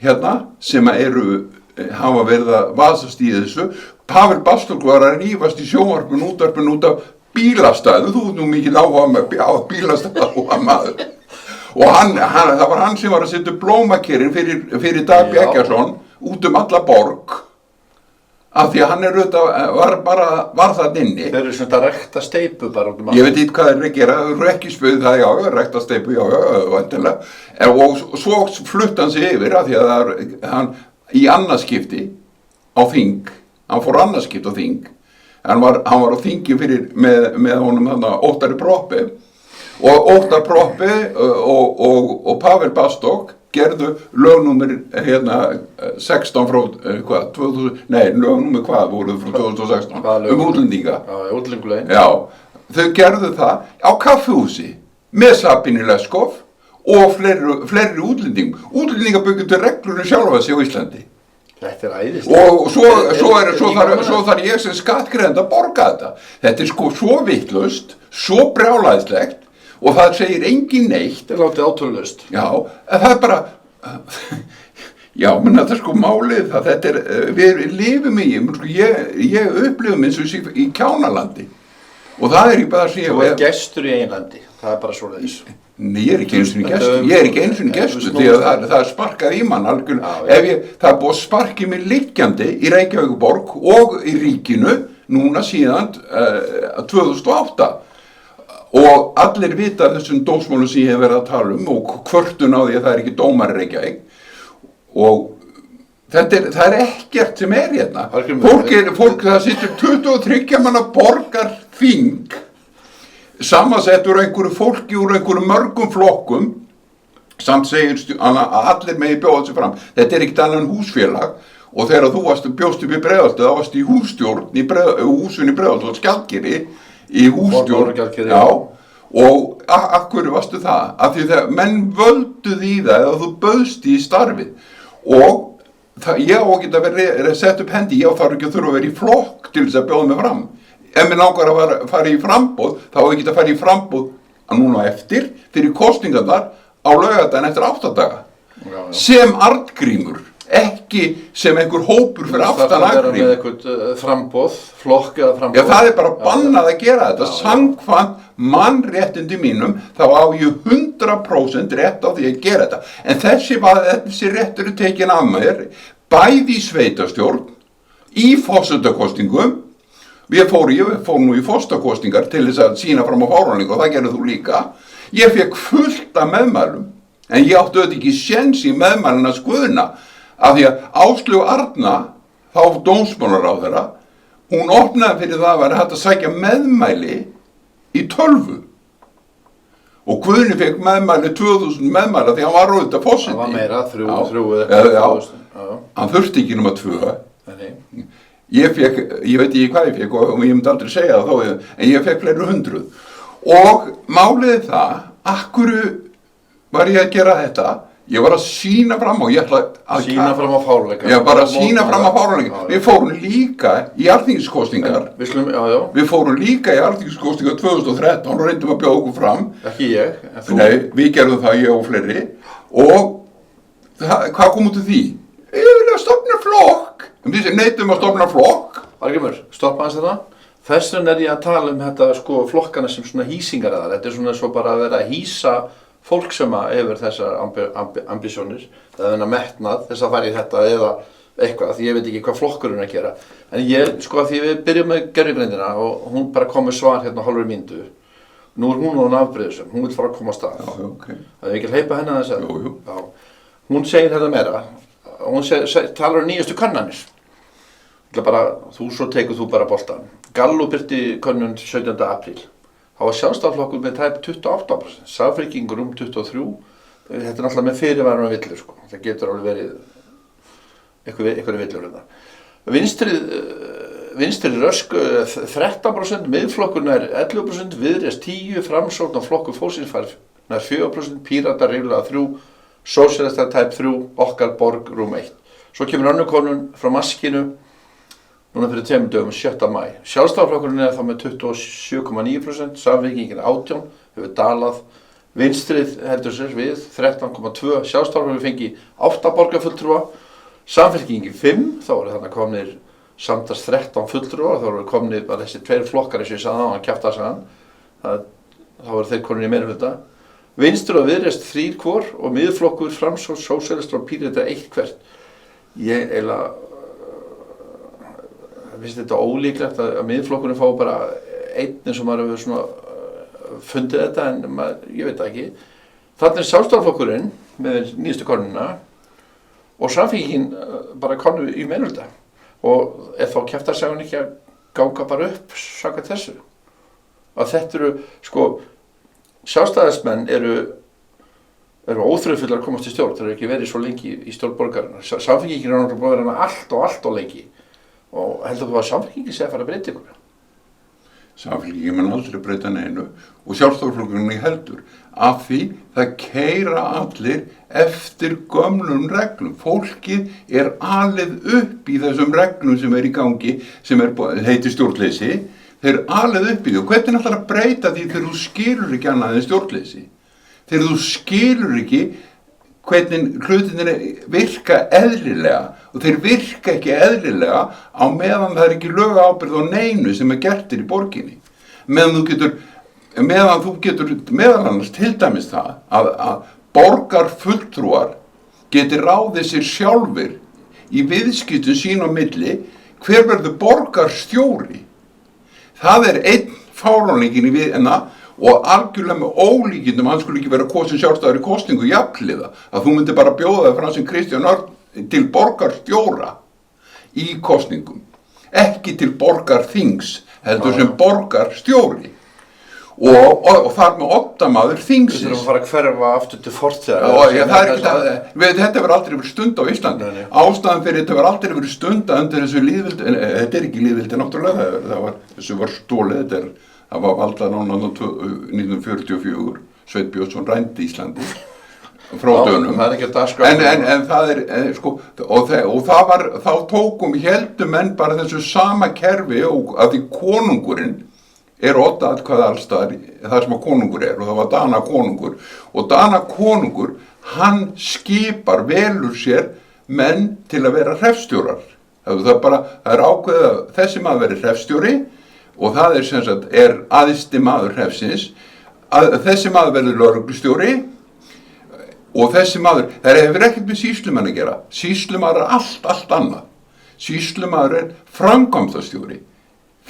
hérna sem hafa verið að vasast í þessu. Pavel Bastok var að rífast í sjónvarpinu út af bílastæðu, þú nú mikið áhuga með bílastæðu áhuga maður. Og það var hann sem var að setja blómakerinn fyrir Dag Bjarkason út alla borg. Af því að hann var það inni. Þeir eru svona að rækta steypu bara út allt. Ég veit ekki hvað þeir gera, rekkispauð það, rækta steypu, væntanlega. Og svo flutti hann sig yfir af því að hann í annarskipti á þing, hann fór annarskipti á þing. Hann var á þingi með honum Óttari Proppé og Óttar Proppé og Pavel Bastok gerðu lögnúmer 16 frá lögnúmer hvað voru frá 2016 útlendinga. Útlendingalögin. Já, þau gerðu það á kaffihúsi með Sabine Leskov og fleiri útlendingum. Útlendingar byggðu reglur sjálfa sig á Íslandi. Þetta æðist. Og svo þarf ég sem skattgreiðandi að borga þetta. Þetta sko svo vitlaust, svo brjálæðislegt og það segir engin neitt. Þetta látið átölulaust. Já, en það bara, já, menn þetta sko málið það, við lifum í, ég upplifum eins og í Kjánalandi og það ekki bara sem Þú gestur í eigin landi, það bara svoleiðis. Nei, ég ekki einu sinni gestur, því að það sparkað í mann algjörlega. Það búið að sparki mig liggjandi í Reykjavíkurborg og í ríkinu núna síðan 2008. Og allir vita þessum dómsmálum sem ég hef verið að tala og kvörtun á því að það ekki dómar í Reykjavík. Og það ekkert sem hérna. Fólk það sittur 23 manna borgarþing samansettur einhverju fólki úr einhverju mörgum flokkum samt segir að allir megi bjóða sig fram. Þetta ekkert annan húsfélag og þegar þú bjóst upp í Breiðholti þá varstu í hússtjórn í húsinu í Breiðholti og Skjaldgeri í hússtjórn. Já, og akkur varstu það? Af því þegar menn völduð í það eða þú bauðst í starfið og ég á ekki að vera sett upp hendi, ég þarf ekki að þurfa að vera í flokk til þess að bjóða mig fram. Ef mér langar að fara í framboð, þá á ég að fara í framboð núna eftir, fyrir kosningarnar á laugardaginn eftir 8 daga. Sem Arngrímur, ekki sem einhver hópur fyrir aftan Arngrímur. Það með eitthvað framboð, flokk eða framboð. Já, það bara bannað að gera þetta. Samkvæmt mannréttindi mínum, þá á ég 100% rétt á því að gera þetta. En þessi réttur tekin af mér, bæði í sveitarstjórn, í forsetakosningum. Ég fór nú í forsetakosningar til þess að sýna fram á fáránleika og það gerði þú líka. Ég fekk fullt af meðmælum, en ég átti auðvitað ekki séns í meðmælina Guðna af því að Áslaugu Arna, þá dómsmálaráðherra, hún opnaði fyrir það að vera hægt að sækja meðmæli í tölvu. Og Guðni fekk meðmæli 2000 meðmæla því hann var auðvitað forseti. Það var meira, 3 eða 2000. Hann þurfti ekki nema 2. Nei. Ég veit ekki hvað ég fekk og ég myndi aldrei segja það þó, en ég fekk fleiri 100. Og málið það, var ég að gera þetta? Ég var að sýna fram á, ég ætla að Sýna fram á fárleika. Ég var bara að sýna fram á fárleika. Við fórum líka í alþingiskosningar. Við slum, já. Við fórum líka í alþingiskosningar 2013 og reyndum að bjóða okkur fram. Ekki ég, en þú. Nei, við gerðum það, ég og fleiri. Og hvað kom út af því? Ég vilja stofna flokk. Við neitum að stofna flokk. Argrimur, stoppa hans þetta. Þess vegna er ég að tala þetta sko flokkana sem svona hýsingaraðar. Þetta svona svo bara að vera að hýsa fólk sem hefur þessar ambisjónir, eða metnað, þess að fara í þetta eða eitthvað, því ég veit ekki hvað flokkurinn að gera. En ég, sko, því við byrjum með gervigreindina og hún bara kom með svar hérna hálfri mínútu. Nú er hún afbrýðisum, hún vil fara að koma á stað. Já, ok. Það er ekki að hleypa henni að þess að. Jú. Já. Hún segir þetta meira, hún talar nýjastu kannanir. Bara, tekur þú bara boltan. Gallup birti könnun 17. apríl. Það var Sjálfstæðisflokkur með tæp 28%, Samfylkingur 23%, þetta er náttúrulega með fyrirvarum og villur sko, það getur alveg verið einhverju villur hérna. Vinstrið rösk 13%, miðflokkurinn er 11%, Viðreisn 10%, Framsókn og Flokkur fólksins fær nær 4%, Píratar ríflega 3%, Sósíalistar tæp 3%, Okkar Borg rúm 1%. Svo kemur önnur konun frá Maskínu, núna fyrir 2 dögum, 7. maí. Sjálfstæðisflokkurinn er þá með 27,9%, Samfylkingin 18%, hefur dalað. Vinstrið heldur sér við 13,2%, Sjálfstæðisflokkurinn fengi 8 borgarfulltrúa, Samfylkingin 5%, þá eru þannig komnir samtals 13 fulltrúa, þá eru komnir bara þessi 2 flokkar eins og ég sagði á hann, kjaftasagan, þá eru þeir konur í meirihluta. Vinstrið og Viðreisn 3 hvor og miðflokkur, Framsókn, Sósíalistar og Píratar 1 hvert. Ég eiginlega finnst þetta ólíklegt að miðflokkurinn fá bara einn eins og maður hefur svona fundið þetta en ég veit það ekki. Þannig er Sjálfstæðisflokkurinn með nýjastu konuna og Samfylkingin bara konu í meirihluta og þá kjaftasagan ekki að ganga bara upp samkvæmt þessu. Að þetta eru, sko, sjálfstæðismenn eru óþrifullar að komast í stjórn, það eru ekki verið svo lengi í stjórn borgarinnar. Samfylkingin er náttúrulega búin að vera allt og lengi. Og heldur þú að Samfylkingin sé að fara að breyta ykkur? Samfylkingin mun aldrei breyta neinu og Sjálfstæðisflokkurinn heldur af því það keyra allir eftir gömlum reglum. Fólkið er alið upp í þessum reglum sem er í gangi, sem heitir stjórnleysi. Þeir eru alið upp í því og hvernig ætlar að breyta því þegar þú skilur ekki annað en stjórnleysi? Þegar þú skilur ekki hvernig hlutinir virka eðlilega og þeir virka ekki eðlilega á meðan það er ekki lögaábyrgð á neinu sem gertir í borginni. Meðan þú getur meðal annars til dæmis það að borgarfulltrúar geti ráðið sér sjálfir í viðskiptum sín á milli hver verður borgarstjóri. Það er einn fáránleikinn í viðina og algjörlega með ólíkindum, hann skulle ekki vera kosin sjálfstæður í kosningu jafnhliða, að þú myndir bara bjóða þig fram sem Kristján Örn til borgarstjóra í kosningum, ekki til borgarþings, heldur sem borgarstjóri og þar með oddamaður þingsins. Við þurfum að fara að hverfa aftur til fortíðar. Þetta hefur aldrei verið stund á Íslandi. Ástæðan fyrir þetta hefur aldrei verið stund undir þessu lýðveldi, þetta er ekki lýðveldi náttúrulega, þessu var stólið, það var valdað nána 1944, Sveinn Björnsson rændi Íslandi frá dönum. Það er ekki að dagskrá. En það er, sko, og það var, þá heldum menn bara þessu sama kerfi og að því konungurinn er oddaatkvæði alls staðar, það sem að konungur er og það var Dana konungur og Dana konungur, hann skipar, velur sér menn til að vera hreppstjórar. Það er ákveðið að þessi maður veri hreppstjóri og það er sem sagt, æðsti maður hreppsins, að þessi maður verður lögreglustjóri og þessi maður, það hefur ekkert með sýslumenn að gera, sýslumaður er allt annað, sýslumaður er framkvæmdastjóri,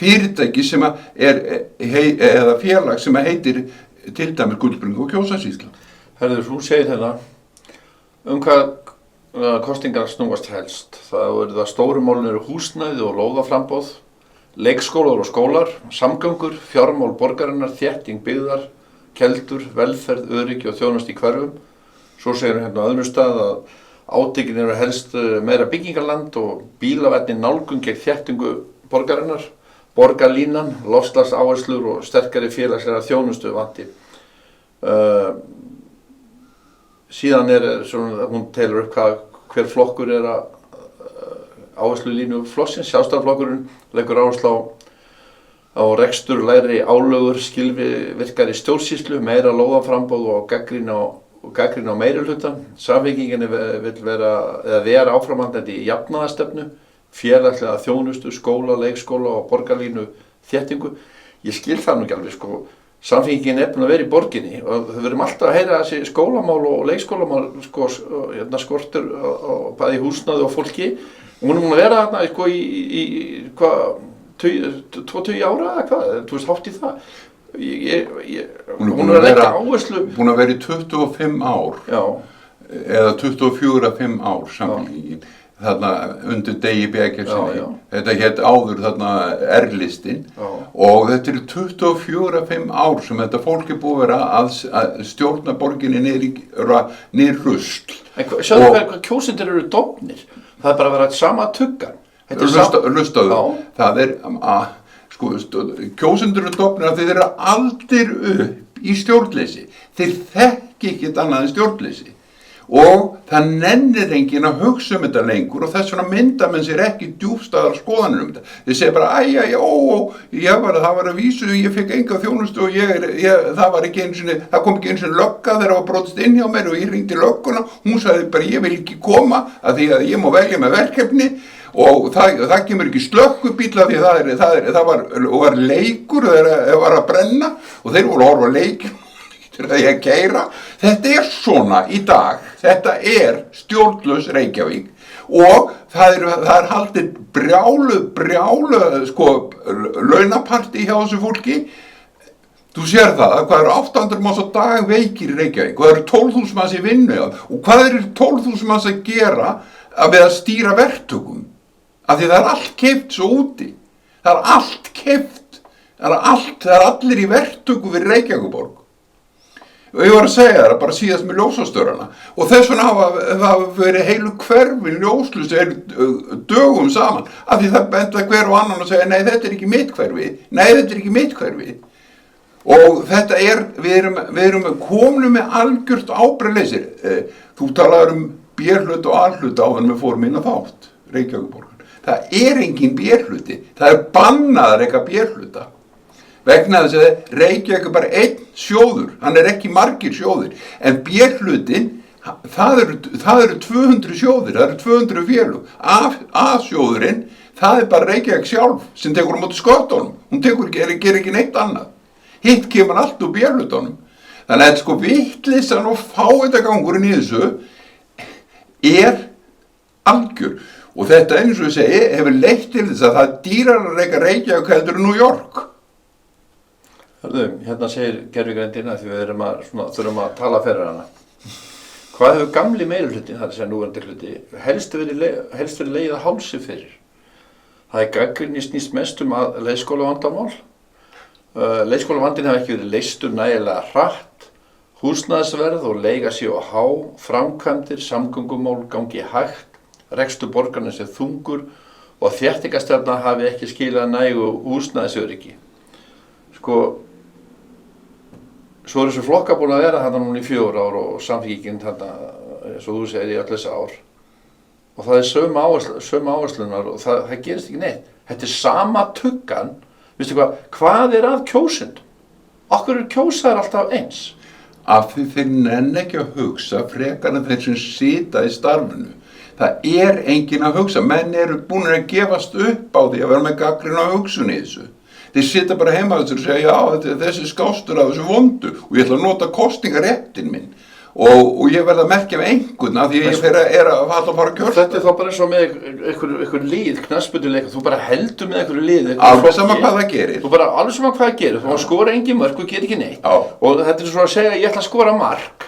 fyrirtæki sem eða félag sem heitir til dæmis Gullbringa og Kjósarsýsla. Herður, þú segir hérna hvað kosningar snúast helst. Það eru það stóru málin eru húsnæði og lóðaframboð, leikskólar og skólar, samgöngur, fjármál borgarinnar, þétting byggðar, keldur, velferð, öryggi og þjónustu í hverfum. Svo segir hérna á öðrum stað að átökin eru helst meira byggingarland og bílavætni nálgun gegn þéttingu borgarinnar, borgarlínan, loftslagsáherslur og sterkari félagslega þjónustu vanti. síðan svona, hún telur upp hver flokkur að áherslulínu flokksins. Sjálfstæðisflokkurinn leggur áherslu á rekstur, lægri álögur, skilvirkari stjórnsýslu, meira lóðaframboð og gagnrýni á meirihlutann. Samfylkingin vill vera áframhaldandi í jafnaðarstefnu, félagslega þjónustu, skóla, leikskóla og borgarlínu þéttingu. Ég skil það nú ekki alveg, sko. Samfylkingin búin að vera í borginni og þau verðum alltaf að heyra þessi skólamál og leikskólamál, sko, skortur á bæði húsnæði og fólki. Hún búin að vera þarna, sko, í hvað, 20 ára eða hvað, þú veist, hátt í það. Hún er að leggja áherslu. Búin að vera í 25 ár. Já. Eða 24-5 ár samfélgingin. Þarna undir Degi Bjarkeyjarsyni. Þetta hét áður þarna R-listinn. Og þetta eru 24-5 ár sem þetta fólk búið að vera að stjórna borginni niður rusl. Sjáðu hvað kjósendur eru dofnir. Það bara að vera sama tuggan. Hlustaðu, það sko, kjósendur eru dofnir að þeir eru aldir upp í stjórnleysi. Þeir þekki ekkert annað en stjórnleysi. Og það nennir enginn að hugsa þetta lengur og þess vegna mynda menn sér ekki djúpstæðar skoðanir þetta. Þeir segja bara, það var að vísu, ég fekk enga þjónustu og það kom ekki einu sinni lögga þegar það var brotist inn hjá mér og ég hringdi lögguna. Hún sagði bara, ég vil ekki koma af því að ég má velja með verkefni og það kemur ekki slökkubíll af því að það var leikur þegar það var að brenna og þeir voru að horfa á leikinn. Þegar ég keyra. Þetta svona í dag. Þetta stjórnlaus Reykjavík og það er haldið brjálu sko launapartí hjá þessu fólki. Þú sér það að hvað eru 800 manns á dag veikir í Reykjavík og það eru 12.000 manns í vinnu og hvað eru 12.000 manns að gera við að stýra verktökum? Af því það allt keypt svo úti. Það allt keypt. Það allir í verktöku fyrir Reykjavíkurborg. Og ég var að segja það bara síðast með ljósastörana og þess vegna hafa verið heilu hverfin ljóslust dögum saman af því það benda hver og annan og segja nei þetta er ekki mitt hverfi og þetta við erum komin með algjört ábreiðleysir. Þú talaður B-hlut og A-hlut áður við fórum inn á þátt Reykjavíkurborgar. Það engin B-hluti, það bannað að reka B-hluta. Vegna þess að Reykjavík bara einn sjóður, hann ekki margir sjóðir, en B-hlutin, það eru 200 sjóðir, það eru 200 félög. A-sjóðurinn, það bara Reykjavík sjálf sem tekur á móti sköttunum, hún gerir ekki neitt annað. Hitt kemur allt úr B-hlutunum. Þannig að sko vitleysan og fáiðagangurinn í þessu algjör. Og þetta eins og ég segi hefur leitt til þess að það dýrar að reka Reykjavík heldur en New York. Hörðu, hérna segir gervigreindin að því við þurfum að tala fyrir hana. Hvað hefur gamli meirihlutin, það segja núverandi hluti, helst verið legið að hálsi fyrir? Það gagnrýni snýst mest að leikskólavandamál. Leikskólavandinn hefur ekki verið leystur nægilega hratt, húsnæðisverð og leiga séu á há, framkvæmdir, samgöngumál gangi hægt, rekstur borgarna sé þungur og þéttingastefna hafi ekki skilað nægu húsnæðisöryggi. Sko, svo þessu flokka búin að vera þarna núna í 4 ár og samfylkingin þarna, eins og þú segir, í öll þessi ár. Og það sömu áherslunar og það gerist ekki neitt. Þetta sama tuggan, veistu hvað að kjósendum? Okkur kjósaðir alltaf eins. Af því þeir nenni ekki að hugsa frekar en þeir sem sita í starfinu. Það enginn að hugsa. Menn eru búin að gefast upp á því að vera með gagnrýna hugsun í þessu. Þeir sita bara heima þessir og segja, já, þessi skástur af þessu vondu og ég ætla að nota kosningaréttin minn og ég verð að merkja með einhvern af því ég að fara að kjörsta. Þetta þá bara eins og með einhver lið, knattspyrnuleik, þú bara heldur með einhverju lið. Alveg sama hvað það gerir. Alveg sama hvað það gerir, þú skora engin mörk og gerir ekki neitt. Og þetta svo að segja, ég ætla að skora mark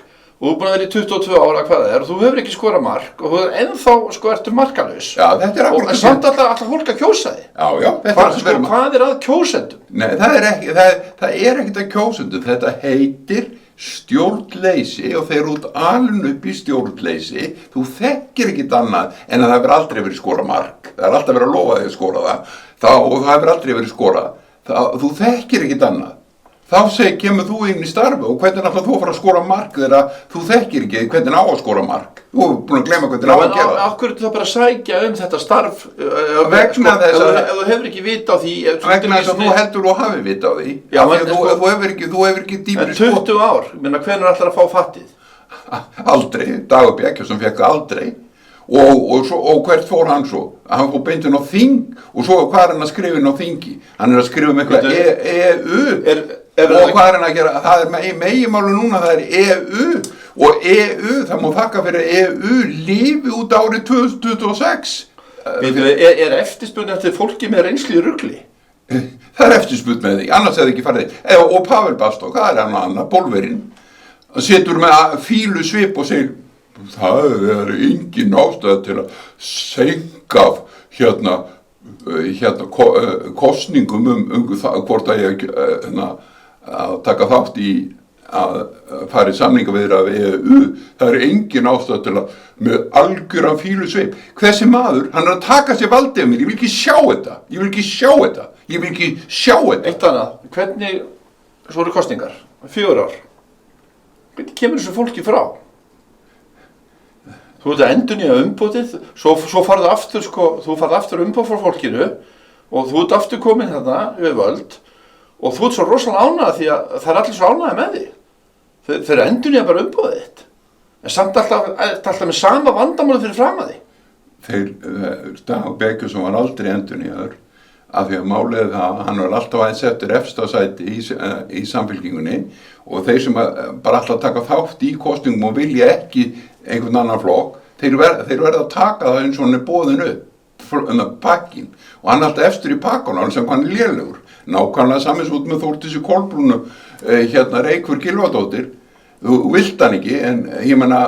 og þú búin að vera í 22 ára hvað það og þú hefur ekki skorað mark og þú ennþá ertu markalaus. Já, þetta akkurat og samt alltaf fólk að kjósa þig. Já. Hvað að kjósendum? Nei, það ekkert að kjósendum. Þetta heitir stjórnleysi og þeir út alin upp í stjórnleysi. Þú þekkir ekkert annað en að það hefur aldrei verið skorað mark. Það er alltaf verið að lofa þig að skora það og það hefur aldrei verið skorað. Þú þekkir ekkert annað. þá kemur þú inn í starfi og hvernig ætlar þú að fara að skora mark þegar þú þekkir ekki hvernig á að skora mark. Þú er búin að glemma hvernig á að gera það. Af hverju þú bara að sækja þetta starf vegna þess að ef þú hefur ekki vita á því vegna þess að þú heldur og hafi vita á því. Já, þú hefur ekki dýpri sko. En 20 ár, hvenær ætlar að fá fattið? Aldrei, Dagur Bjarkjason fékk aldrei. Og hvert fór hann svo? Hann fór beintinn á þing og svo hvað er hann að skrifa inn á þingi? Hann er að skrifa eitthvað EU og hvað er hann að gera? Það er meginmáli núna, það er EU og EU, það má þakka fyrir EU lífi út árið 2026. Er eftirspurn eftir fólki með reynslu í rugli? Það er eftirspurn með því, annars hefði ekki farið. Og Pavel Bastok, það er hann annar, Bólverinn, setur með fílu svip og segir það er engin ástæða til að seinka kosningum hvort að ég að taka þátt í að fara í samningaviðræður við EU. Það er engin ástæða til að með algjöran fílusveip. Þessi maður, hann er að taka sér valdið mér, ég vil ekki sjá þetta. Eitt annað, hvernig, svo eru kosningar, 4 ár, hvernig kemur þessu fólki frá? Þú ert að endurnýja umbúðið, svo farðu aftur, þú farðu aftur umbúð frá fólkinu og þú ert aftur komin þarna við völd og þú ert svo rosalega ánægð því að það er allir svo ánægð með því. Þeir endurnýja bara umbúðið þitt, en samt alltaf með sama vandamáli fyrir fram að því. Dagur Bjarkjason var aldrei endurnýjaður af því að málið það, hann var alltaf aðeins eftir efsta sæti í Samfylkingunni og þeir sem bara alltaf taka þátt í kosningum og vilja ekki einhvern annan flokk, þeir verða að taka það eins og hann er boðin upp pakkin og hann er alltaf eftir í pakkunum sem hann er lélegur. Nákvæmlega samins út með Þórdísi Kolbrúnu Reykfjörð Gylfadóttir, þú vilt hann ekki en ég meina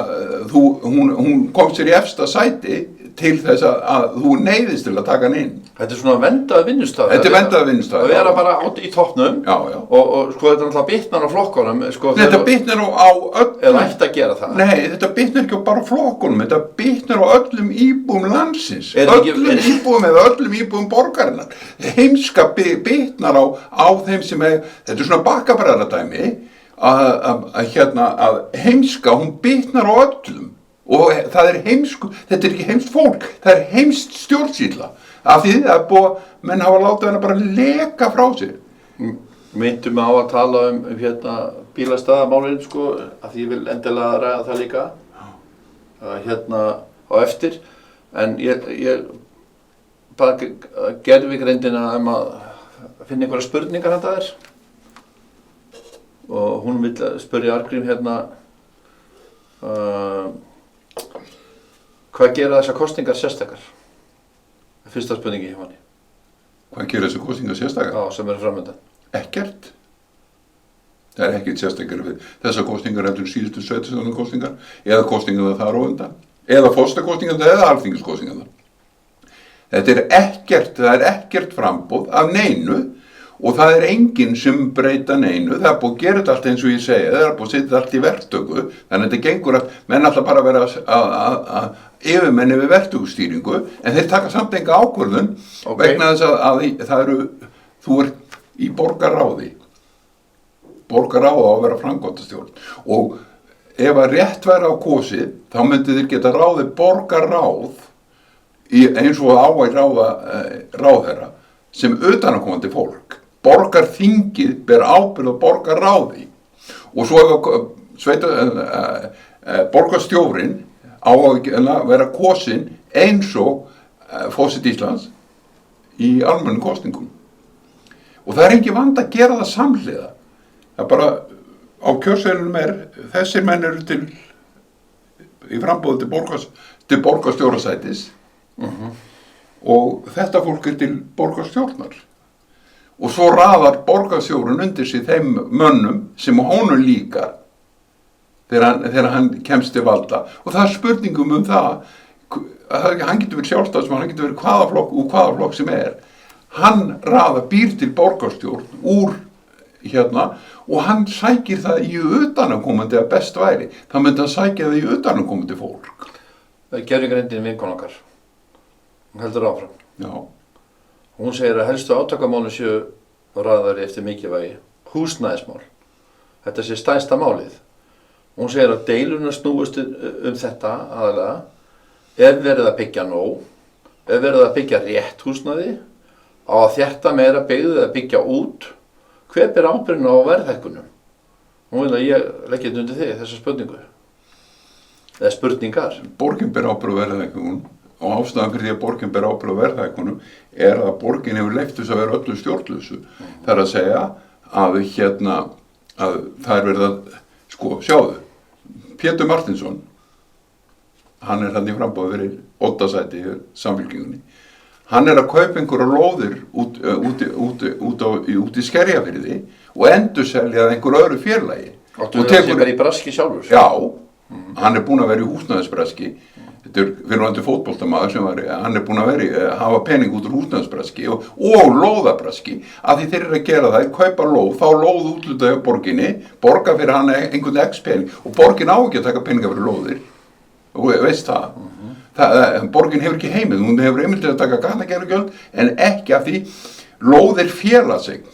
hún kom sér í efsta sæti til þess að þú neyðist til að taka hann inn. Þetta er svona vendaði vinnustaf. Þetta er vendaði vinnustaf. Að vera bara í toppnum. Já. Og þetta er alltaf bitnar á flokkunum. Þetta bitnar á öllum. Eða ætti að gera það. Nei, þetta bitnar ekki bara á flokkunum. Þetta bitnar á öllum íbúum landsins. Íbúum eða öllum íbúum borgarinnar. Heimska bitnar á þeim sem þetta er svona bakkabræðradæmi að heimska, hún bitnar á öllum. Og það er þetta er ekki heimst fólk, það er heimst stjórnsýsla af því að menn hafa látið hana bara leka frá sér. Myndum á að tala bílastæðamálin af því ég vil endilega ræða það líka á eftir en ég bara gerði við greindina að finna einhverja spurningar handa þér og hún vill spyrja Arngrím hvað gera þessar kosningar sérstakar? Fyrsta spurningi hjá henni. Hvað gera þessar kosningar sérstakar? Já, sem eru framöndan. Ekkert. Það er ekkert sérstakar við þessar kosningar eftir síðustu 17 kosningar eða kosningar þar á undan. Eða forstakosningar eða alþingiskosningar. Það er ekkert framboð af neinu og það er enginn sem breyta neinu. Það er búið að gera þetta allt eins og ég segi, það er búið að setja allt í verktöku, þannig að þetta gengur að menn alltaf bara vera að yfirmenni við verktökustýringu, en þeir taka samt enga ákvörðun vegna þess að þú ert í borgarráði á að vera framkvæmdastjórn og ef að rétt væri á kosið, þá myndi þeir geta ráðið borgarráð eins og á að ráðherra sem utanakomandi fólk. Borgarþingið ber ábyrgð á borgarráði og svo borgarstjórinn á að vera kosinn eins og forseti Íslands í almennum kosningum. Og það er ekki vandi að gera það samhliða. Það bara á kjörseðlunum þessir menn eru í framboði til borgarstjórasætis og þetta fólk til borgarstjórnar. Og svo raðar borgarstjórinn undir sig þeim mönnum sem honum líkar þegar hann kemst til valda. Og það er spurningum það, hann getur verið sjálfstæðismaður, hann getur verið hvaða flokk sem Hann býr til borgarstjórn úr og hann sækir það í utanakomandi að best væri. Það myndi að sækja það í utanakomandi fólk. Það er gervigreindin vinkona okkar. Hún heldur áfram. Já. Hún segir að helstu átakamálin séu raðari eftir mikilvægi, húsnæðismál. Þetta sé stærsta málið. Hún segir að deilurnar snúist þetta aðalega. Er verið að byggja nóg? Er verið að byggja rétt húsnæði? Á að þétta meira byggð eða byggja út? Hver ber ábyrgðina á verðhækkunum? Hún vil að ég leggja þetta undir þig, þessa spurningu. Eða spurningar. Borgin ber ábyrgð á verðhækkunum og ástæðan fyrir því að borgin ber ábyrgð á verðhækkunum er að borgin hefur leyft þess að vera öllu stjórnlausu. Það er að segja að að það er verið að, sjáðu, Pétur Martinsson, hann er hann í framboði fyrir 8 sæti í Samfylkingunni. Hann er að kaupa einhverja lóðir út í Skerjafirði og endurselja það einhverju öðru félagi. Áttu það að vera í braski sjálfur? Já, hann er búinn að vera í húsnæðisbraski. Þetta er fyrirvændi fótboltamaður hann er búinn að hafa pening út úr húsnæðisbraski og lóðabraski. Af því þeir eru að gera það, kaupa lóð, fá lóð útlutaði á borginni, borga fyrir hann einhvern x pening og borgin á ekki að taka peninga fyrir lóðir. Og veist það. Borgin hefur ekki heimið, hún hefur einmitt að taka gatnagerðargjöld en ekki af því lóðir félagseign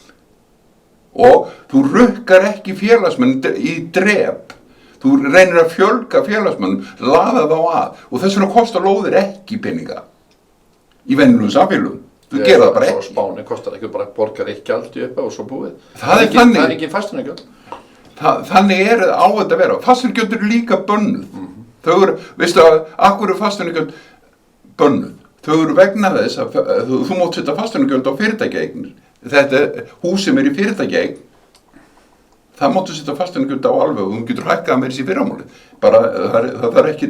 og þú rukkar ekki félagsmenn í drep, þú reynir að fjölga félagsmennum, laða þá að og þess vegna kostar lóðir ekki peninga í venjulegum samfélögum, þú gera það bara ekki. Svo Spáni kostar ekki bara borgar ekki gjaldi upp og svo búið. Það er ekki fasteignagjöld. Þannig er á þetta að vera, fasteignagjöld eru líka bönnuð. Þau eru, veistu að, akkur eru fasteignagjöld bönnuð? Þau eru vegna þess að þú mátt setja fasteignagjöld á fyrirtækjaeignir. Þetta hús sem er í fyrirtækjaeign, það máttu setja fasteignagjöld á alveg og þú getur hækkað með þessi fyrramáli. Bara það er ekki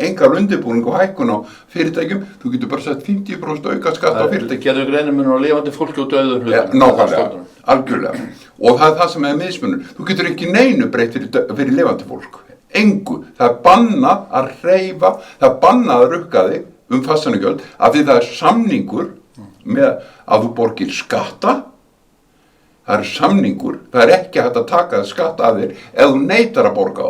engar undirbúning og hækkun á fyrirtækjum, þú getur bara sett 50% auka skatt á fyrirtækjum. Gerðu greinarmunur á lifandi fólki og dauðum hlutum. Nákvæmlega, algjörlega. Og það er það sem er mismunur. Þú getur ekki neinu breytt fyrir lifandi fólk. Engu. Það er bannað að hreyfa, það er bannað að rukka þig fasteignagjöld af því það er samningur með að þú borgir skatta. Það er samningur, það er ekki hægt að taka skatta af þér ef þú neitar að borga á.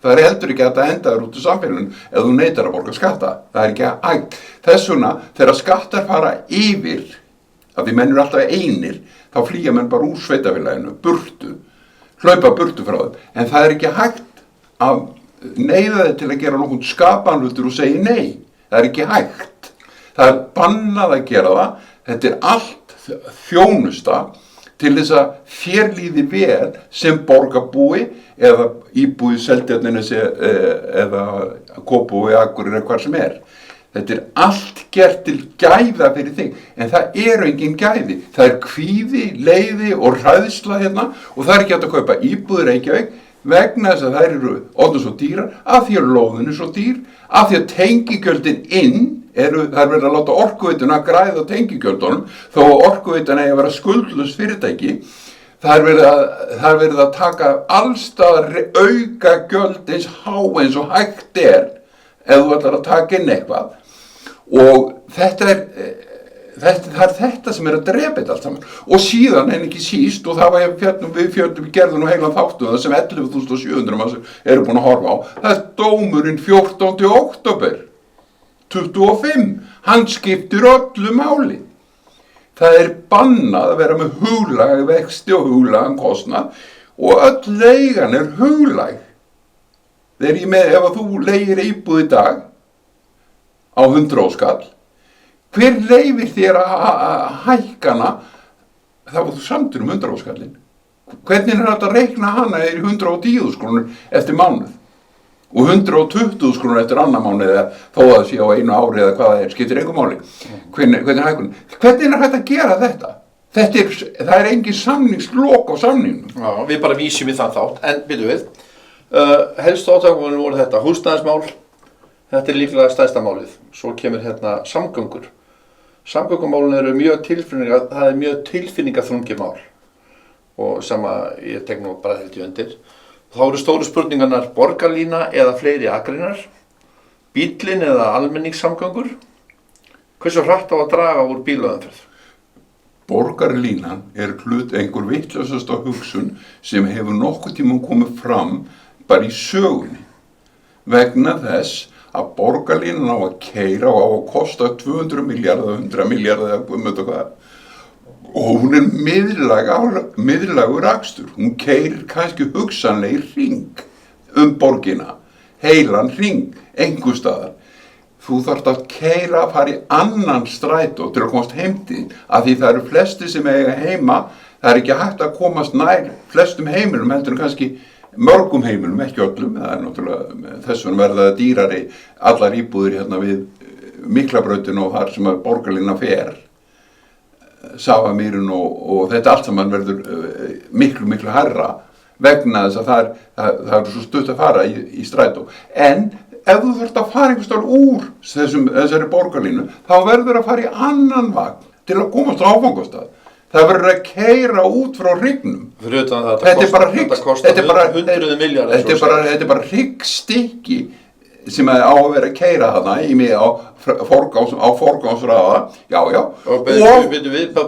Það er heldur ekki hægt að henda þér út úr samfélaginu ef þú neitar að borga skatta. Það er ekki hægt. Þess vegna, þegar skattar fara yfir, af því menn eru alltaf einir, þá flýja menn bara úr sveitafélaginu, hlaupa burtu frá þeim. En það er ekki hægt að neyða þig til að gera nokkurn skapanlutur og segja nei. Það er ekki hægt. Það er bannað að gera það. Þetta er allt þjónusta til þess að þér líði vel sem borgarbúi eða íbúi Seltjarnarnesi eða Kópavogi, Akureyri eða hvar sem er. Þetta er allt gert til gæða fyrir þig, en það eru engin gæði. Það er kvíði, leiði og hræðsla hérna og það er ekki hægt að kaupa íbúðir Reykjavík vegna þess að þær eru orðnar svo dýrar, af því að lóðin er svo dýr, af því að tengigjöldin það er verið að láta Orkuveituna græða á tengigjöldunum, þó að Orkuveitan eigi að vera skuldlaust fyrirtæki, það er verið að taka allstaðar auka gjöld eins há eins og hægt ef þú ætlar að taka inn eitthvað. Og það er þetta sem er að drepa þetta allt saman. Og síðan en ekki síst, og það var við gerðum nú heilan þáttu það sem 11.700 manns eru búin að horfa á, það er dómurinn 14. október 25, hann skiptir öllu máli. Það er bannað að vera með huglæg vexti og huglægan kostnað og öll leigan er huglæg. Ef að þú leigir íbúð í dag á 100 skall, hver leifir þér að hækkana, þá var þú samtur 100 skallin. Hvernig er þetta að reikna hana í 110 krónur eftir mánuð og 120 krónur eftir annan mánuð eða þó að það sé á einu ári eða hvað það skiptir engu máli. Hvernig er hækkunin? Hvernig er hægt að gera þetta? Það er engin samningslok á samningnum. Já, við bara vísum í það þátt, en byrju við. Helstu átakanir voru þetta húsnæðismál, þetta er líklega stærsta málið. Svo kemur hérna samgöngur. Samgöngumálin eru það er mjög tilfinningaþrungið mál og sama ég tek nú bara held ég undir. Þá eru stóru spurningarnar borgarlína eða fleiri akreinar, bíllinn eða almenningssamgöngur. Hversu hratt á að draga úr bílaumferð? Borgarlínan er einhver vitlausasta hugsun sem hefur nokkuð tíma komið fram bara í sögunni vegna þess að borgarlínan á að keyra og á að kosta 200 milljarða, 100 milljarða eða hvað. og hún miðlægur akstur. Hún keyrir kannski hugsanlega í hring borgina, heilan hring, einhvers staðar. Þú þarft að keyra að fara í annan strætó til að komast heim til þín, af því það eru flesti sem eiga heima, það er ekki hægt að komast nær flestum heimilum, heldur en kannski mörgum heimilum, ekki öllum, það er náttúrulega þess vegna verða það dýrari allar íbúðir hérna við Miklabrautinu og þar sem að borgarlínan fer, Safamýrin og þetta allt saman verður miklu hærra vegna þess að það er svo stutt að fara í strætó. En ef þú þarft að fara einhvers staðar úr þessari borgarlínu, þá verður að fara í annan vagn til að komast á áfangastað. Það verður að keyra út frá hryggnum. Fyrir utan það, þetta kostar hundruð milljarðar. Þetta er bara hryggstykki sem á að vera að keyra þarna á forgangsraða. Já. Og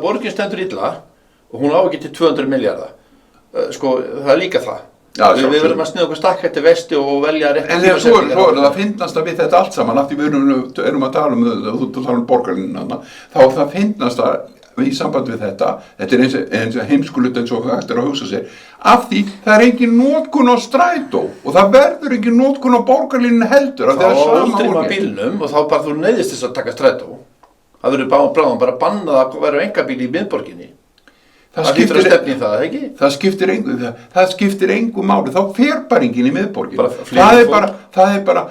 borgin stendur illa og hún á ekki til 200 milljarða. Sko, það er líka það. Já, við verðum að sniða okkur stakk eftir vesti og velja rétt. En þegar svo er það fyndnast að við þetta allt saman, af því við erum að tala um borgarlínuna, þá það fyndnast að í samband við þetta er eins og heimskulut eins og hægt er að hugsa sér, af því það er engin notkun á strætó og það verður engin notkun á borgarlínuna heldur. Þá útrýma bílnum og þá bara þú neyðist þess að taka strætó. Það verður bráðum bara bannað að vera einkabíl í miðborginni. Það skiptir engu máli, þá fer bara enginn í miðborgin. Það er bara,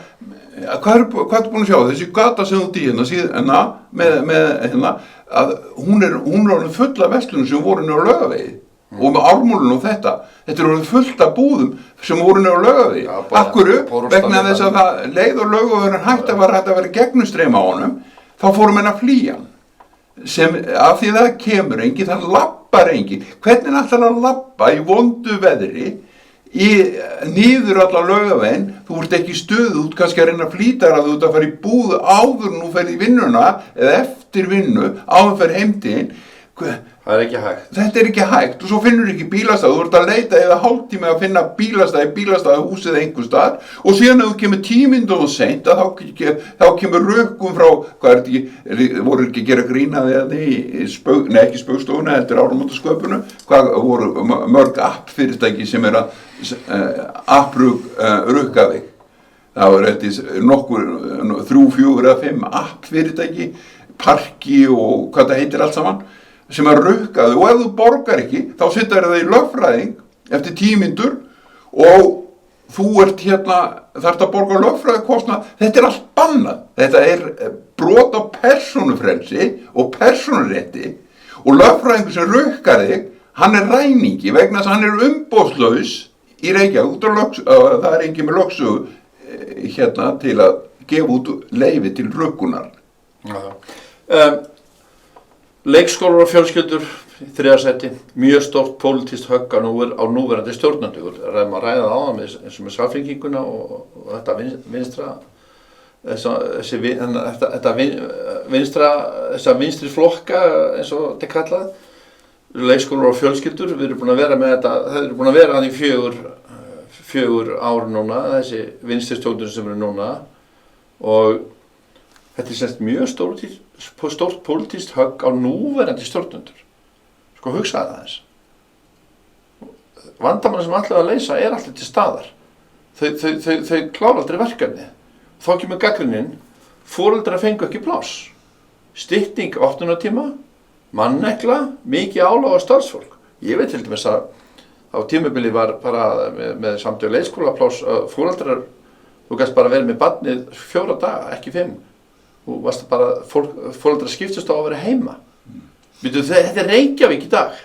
hvað er búin að sjá, þessi gata sem þú út í hérna, að hún er orðin full af verslunum sem voru niður á Laugavegi og með Ármúlinu og þetta er orðin fullt af búðum sem voru niður á Laugavegi. Af hverju? Vegna þess að það leið og Laugavegurinn hægt að vera gegnumstreyma á honum, þá fórum henn að flýja hann. Af því það kemur enginn, það lappar enginn. Hvernig ætlar að lappa í vondu veðri niður allar Laugaveginn? Þú ert ekki í stöðu, þú ert kannski að reyna að flýta þér að þú ert að fara í búð áður en þú ferð í vinnuna eða eftir vinnu áður en ferð heim til þín. Það er ekki hægt. Þetta er ekki hægt og svo finnur ekki bílastæð, þú ert að leita eða hálftíma að finna bílastæðahúsið einhvers staðar og síðan ef þú kemur 10 mínútur of seint þá kemur rökkum frá, voru ekki að gera grínaði ekki Spaugstofuna, þetta er áramótasköpunu, hvað voru mörg appfyrirtæki sem er að rukka þig. Það voru nokkur 3, 4 eða 5 appfyrirtæki, Parki og hvað það heitir allt saman, sem að rukka þau og ef þú borgar ekki þá setjar það í lögfræðing eftir 10 mínútur og þú ert þarft að borga lögfræðikostnað. Þetta er allt bannað. Þetta er brot á persónufrelsi og persónurétti og lögfræðingur sem rukkar þig, hann er ræningi vegna þess að hann er umboðslaus í Reykjavík. Það er engin með lögsögu til að gefa út leyfi til rukkunar. Leikskólar og fjölskyldur, 3. sæti, mjög stórt pólitískt högg á núverandi stjórnendur. Ræðum að ræða á það eins og með Samfylkinguna og þetta vinstra, þessa vinstri flokka eins og þetta er kallað. Leikskólar og fjölskyldur, við erum búin að vera með þetta, það eru búin að vera hann í 4 ár núna, þessi vinstri stjórnendur sem eru núna og þetta er semst mjög stórt pólitískt högg á núverandi stjórnendur. Sko hugsaðu það eins. Vandamálið sem allir að leysa er alltaf til staðar. Þau klára aldrei verkefni. Þá kemur gagnrýnin, foreldrar fengu ekki pláss. Stytting opnunartíma, mannekla, mikið álag á starfsfólk. Ég veit til dæmis að á tímabili var bara með samtöku leikskólapláss foreldrar, þú gast bara verið með barnið 4 daga, ekki 5. Þú varst bara, foreldrar skiptust á að vera heima. Þetta er Reykjavík í dag.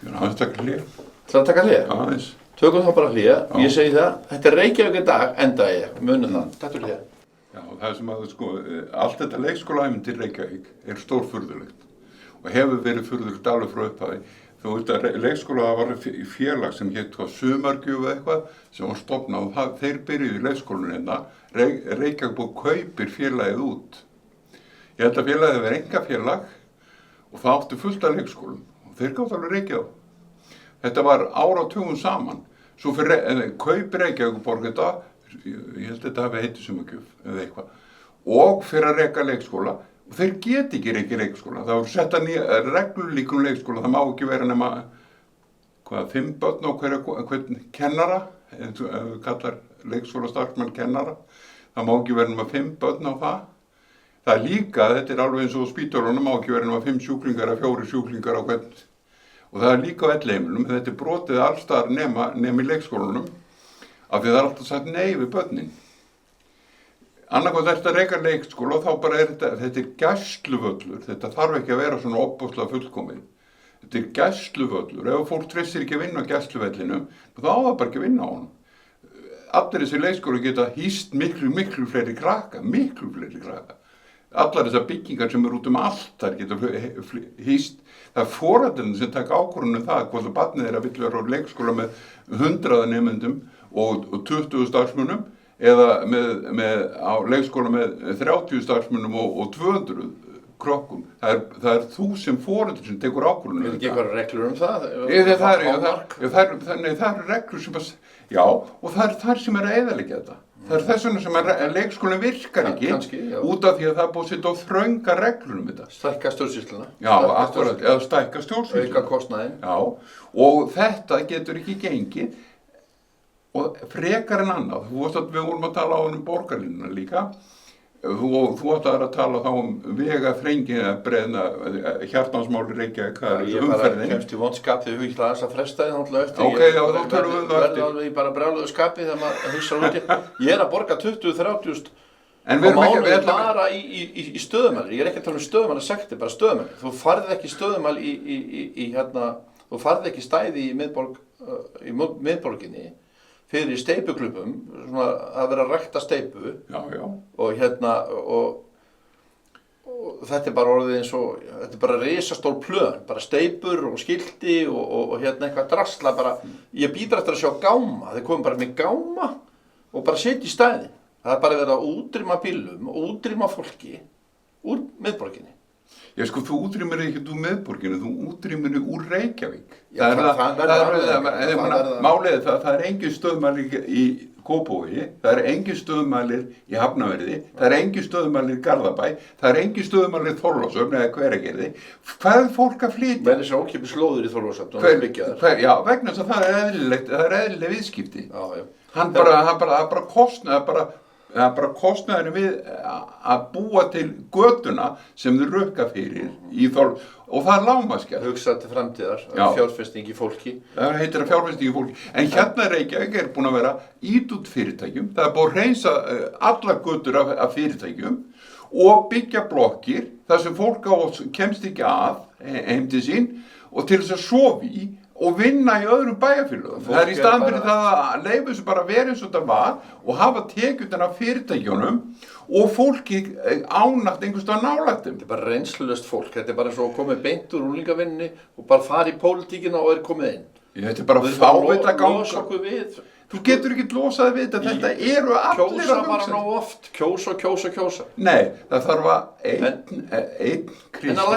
Það er að taka hlé. Það er að taka hlé? Aðeins. Tökum þá bara hlé. Ég segi það, þetta er Reykjavík í dag, enda ég, munum það. Takk fyrir hlé. Já, það sem að allt þetta leikskólaævintýri Reykjavík er stórfurðulegt og hefur verið furðulegt alveg frá upphafi. Þú veist að leikskóla var félag sem hét Sumargjöf eða eitthvað sem var stofnað og þeir byrjuðu í leikskólanum Reykjavík kaupir félagið út. Ég held að félagið verið einkafélag og það átti fullt af leikskólum og þeir gátt alveg Reykjavík á. Þetta var áratugum saman. Svo fyrir kaupir Reykjavík þetta, ég held að þetta hafi heitið Sumargjöf eða eitthvað, og fyrir að reka leikskóla og þeir get ekki reykja leikskóla. Það voru setta reglur líka leikskóla, það má ekki vera nema 5 börn á hvern kennara, ef við kallar leikskóla starfsmann kennara, það má ekki vera nema 5 börn á það. Það er líka, þetta er alveg eins og á spítölunum, má ekki vera nema 5 sjúklingar eða 4 sjúklingar á hvern. Og það er líka á elliheimilum, þetta er brotið allstaðar nema í leikskólanum, af því það er alltaf sagt nei við börnin. Annarkvæmt þetta reykja leikskóla og þá bara þetta er gæsluvöllur, þetta þarf ekki að vera svona opbúslega fullkomið. Þetta er gæsluvöllur, ef fólk treystir ekki að vinna á gæsluvellinum, þá á það bara ekki að vinna á honum. Allir þessi leikskóla geta hýst miklu fleiri krakka. Allar þessar byggingar sem eru út allt, þær geta hýst. Það er foreldrarnir sem taka ákvörðun það hvort barnið þeirra vill vera á leikskóla með 100 nemendum og 20 starfsmönnum eða á leikskóla með 30 starfsmönnum og 200 krokkum. Það er þú sem foreldri sem tekur ákvörðun. Er ekki eitthvað reglur það? Það eru reglur sem já, og það er þær sem að eyðileggja þetta. Það er þess vegna sem leikskólinn virkar ekki, út af því að það er búið að setja á þrönga reglur þetta. Stækka stjórnsýsluna. Já, akkurat, eða stækka stjórnsýsluna. Auka kostnaðinn. Já, og þetta getur ekki gengið og frekar en annað. Við vorum að tala á borgarlínuna líka. Þú ætlaðir að tala þá vegaþrengi eða breiðna hjartansmáli Reykjavík, hvað er umferðin? Ég kemst í vondskap þegar ég hugla þess að fresta þið eftir. Ok, já, þá tölum við það eftir. Verði alveg í bara brjáluðu skapi þegar maður hugsa úti. Ég er að borga 20-30 á mánuði bara í stöðumæli. Ég er ekki að tala stöðumæli sekti, bara stöðumæli. Þú farið ekki stöðumæli þú farið ekki stæði í miðborginni fyrir steypuklubum, svona að vera að rækta steypu. Já. Og og þetta er bara orðið eins og, þetta er bara risastór plön, bara steypur og skilti og eitthvað drasla bara. Ég býður eftir að sjá gáma, þeir komum bara með gáma og bara setja í stæðin. Það er bara verið að útrýma bílum og útrýma fólki úr miðborginni. Já, sko, þú útrýmir ekki úr miðborginni, þú útrýmir úr Reykjavík. Málið það er engin stöðmælir í Kópavogi, það er engin stöðmælir í Hafnarfirði, það er engin stöðmælir í Garðabæ, það er engin stöðmælir í Þorlákshöfn eða Hveragerði. Hvað er fólk að flytja? Menn þessi ókeypis lóðir í Þorlákshöfn, Já, vegna þess að það er eðlilegt, það er eðlileg viðskipti. Já. Það er bara kostnaðurinn við að búa til götuna sem þau rukka fyrir og það er lágmarksgjald. Hugsa til framtíðar, fjárfesting í fólki. Það heitir að fjárfesting í fólki. En hérna Reykjavík er búin að vera ít út fyrirtækjum. Það er búin að hreinsa allar götur af fyrirtækjum og byggja blokkir þar sem fólk kemst ekki að heim til sín og til þess að sofa í og vinna í öðrum bæjarfélögum. Það er í staðan fyrir það að leyfa þessu bara verið eins og þetta var og hafa tekjurnar af fyrirtækjunum og fólki ánægt einhvers staðar nálægt þeim. Þetta er bara reynslulaust fólk, þetta er bara eins og komið beint úr unglingavinnunni og bara farið í pólitíkina og komið inn. Þetta er bara fávita ganga. Losa okkur við. Þú getur ekki losaði við þetta, þetta eru allir að hugsa. Kjósa bara nóg oft, kjósa. Nei, það þarf að einn Kristján. En að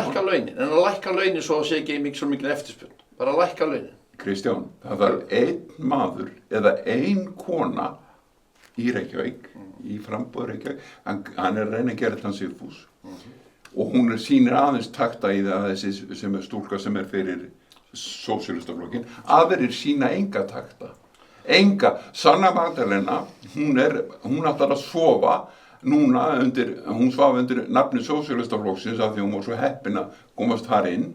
lækka launin svo að sé ekki svo mikil eftirspurn. Bara að lækka launin. Kristján, það þarf einn maður eða ein kona í Reykjavík, í framboði Reykjavík, hann er að reyna að gera þetta Sigfús. Og hún sýnir aðeins takta í það þessi sem er stúlka sem er fyrir sósíalistaflokkin, aðrir sýna enga takta. Enga. Sanna Magdalena, hún ætlar að sofa núna hún svaf undir nafni sósíalistaflokksins af því hún var svo heppin að komast þar inn.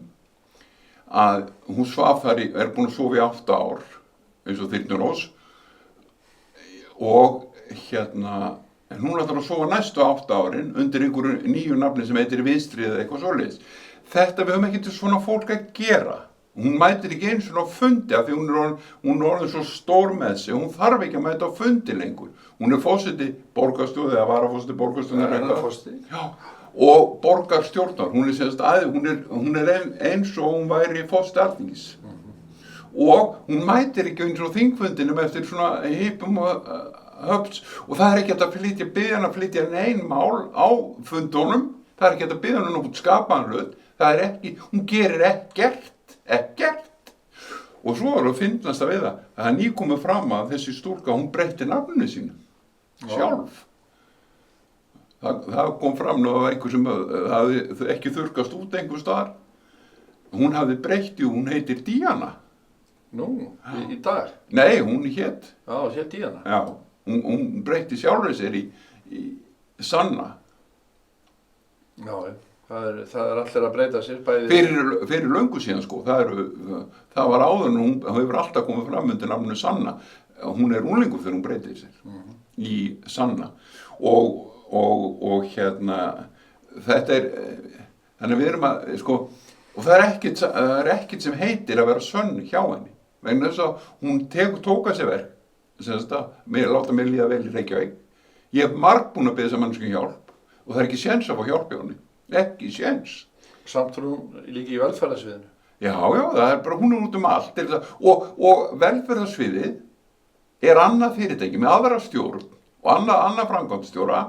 Að hún svaf þar er búin að sofa í 8 ár eins og Þyrnirós og en hún ætlar að sofa næstu 8 árin undir einhverju nýju nafni sem heitir Vinstri eða eitthvað svoleiðis. Þetta við höfum ekki til svona fólk að gera. Hún mætir ekki eins og á fundi af því hún er orðin svo stór með sig, hún þarf ekki að mæta á fundi lengur. Hún er forseti borgarstjóri eða varaforseti borgarstjóri. Já. Og borgarstjórnar, hún er eins og hún væri forseti Alþingis. Og hún mætir ekki eins og þingfundinum eftir svona hipum og höfts og það er ekki hægt að flytja nein mál á fundunum, það er ekki hægt að biðja hana út skapaðan hlut, hún gerir ekkert. Og svo er að finnast að við það er nýkomið fram að þessi stúlka, hún breytti nafninu sínu sjálf. það kom fram nú af einhver sem hafði ekki þurrkast út einhver staðar. Hún hafði breytt í, hún heitir Díana. Nú, í dag? Nei, hún hét. Já, hét Díana. Já, hún breytti sjálfur sér í Sanna. Já, það er allir að breyta sér bæði. Fyrir löngu síðan sko, það var áður en hún hefur alltaf komið fram undir nafninu Sanna. Hún er unglingur þegar hún breytir sér í Sanna og hérna þetta þannig við erum að sko, og það er ekkert sem heitir að vera sönn hjá henni vegna þess að hún tók að sér verk sem að láta mig líða vel í Reykjavík. Ég hef margbúin að biðja þessa mannsku hjálp og það er ekki séns að fá hjálp hjá henni, ekki séns. Samt hún líka í velferðarsviðinu. Já, það er bara, hún er út um allt og velferðarsviðið er annað fyrirtæki með aðra stjórn og annað framkvæmdastjóra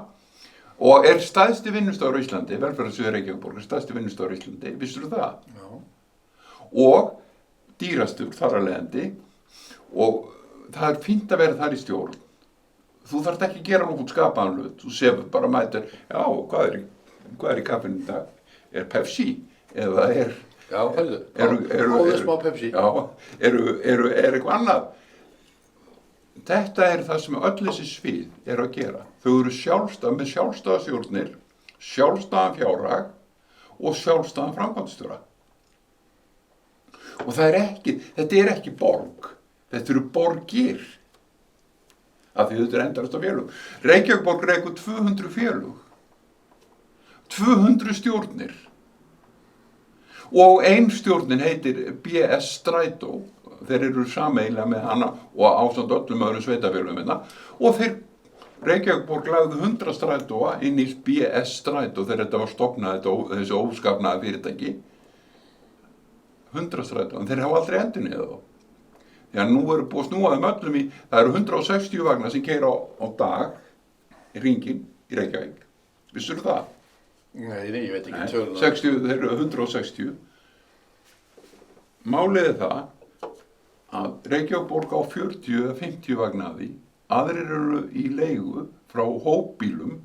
og er stærsti vinnustofur á Íslandi, velferðarsviðið Reykjavíkurborg er stærsti vinnustofur á Íslandi, vissir þú það? Já. Og dýrastur þar að leiðandi og það er fínt að vera þar í stjórn. Þú þarft ekki að gera nokkuð skapaðan hlut, þú sefur bara mætir, já, hvað er í kaffinu í dag? Er Pepsi? Eða já, áður smá Pepsi. Já, er eitthvað annað? Þetta er það sem öll þessi svið að gera. Þau eru með sjálfstæða stjórnir, sjálfstæðan fjárhag og sjálfstæðan framkvæmdastjóra. Og þetta er ekki borg, þetta eru borgir. Af því þetta endast á félög. Reykjavíkurborg rekur 200 félög, 200 stjórnir og ein stjórnin heitir BS Strætó. Þeir eru sameiginlega með hana og ásamt öllum öðrum sveitafélögum hérna og Reykjavíkurborg lagði 100 strætóa inn í BS Strætó þegar þetta var stofnað þessi óskapnaða fyrirtæki. 100 strætó, en þeir hafa aldrei endurnýjað þá. Því að nú eru búið að snúa þeim öllum það eru 160 vagnar sem keyra á dag í hringinn í Reykjavík. Vissirðu það? Nei, ég veit ekki töluna. 60, þeir eru 160. Málið er það að Reykjavíkurborg á 40 eða 50 vagna af því, aðrir eru í leigu frá hópbílum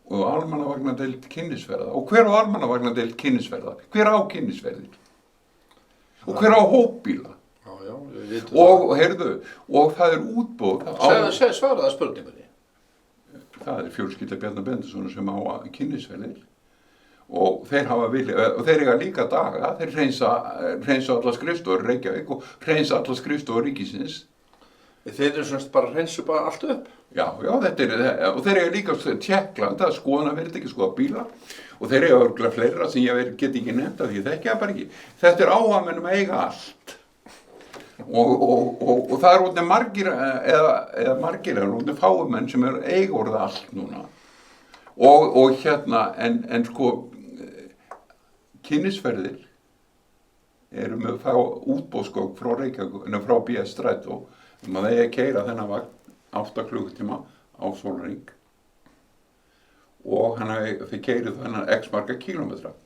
og almannavarnadeild kynnisferða. Og hver á almannavarnadeild kynnisferða? Hver á kynnisferðir? Og hver á hópbíla? Já, við vitum og heyrðu, og það er útboð svaraði spurningunni. Það er fjölskylda Bjarnar Benediktssonar sem á kynnisferðir og þeir hafa og þeir eiga líka daga, þeir hreinsa allar skrifstofur í Reykjavík og hreinsa allar skrifstofur ríkisins. Þeir eru svona bara hreinsu bara allt upp? Já, og þeir eiga líka Tékkland, það skoðunarfyrirtæki, skoða bíla og þeir eiga örugglega fleira sem ég get ekki nefnt af því ég þekki það bara ekki. Þetta er áhafmennum að eiga allt. Og það er orðnir margir eða margir er orðnir fáumenn sem eiga orðið allt núna og hérna en sko kynnisferðir eru með að fá útboðsgögn frá Reykjavík frá BS Strætó að það eigi að keyra þennan vagn 8 klukkutíma á sólarhring og þeir keyrið þennan x marga kílómetra.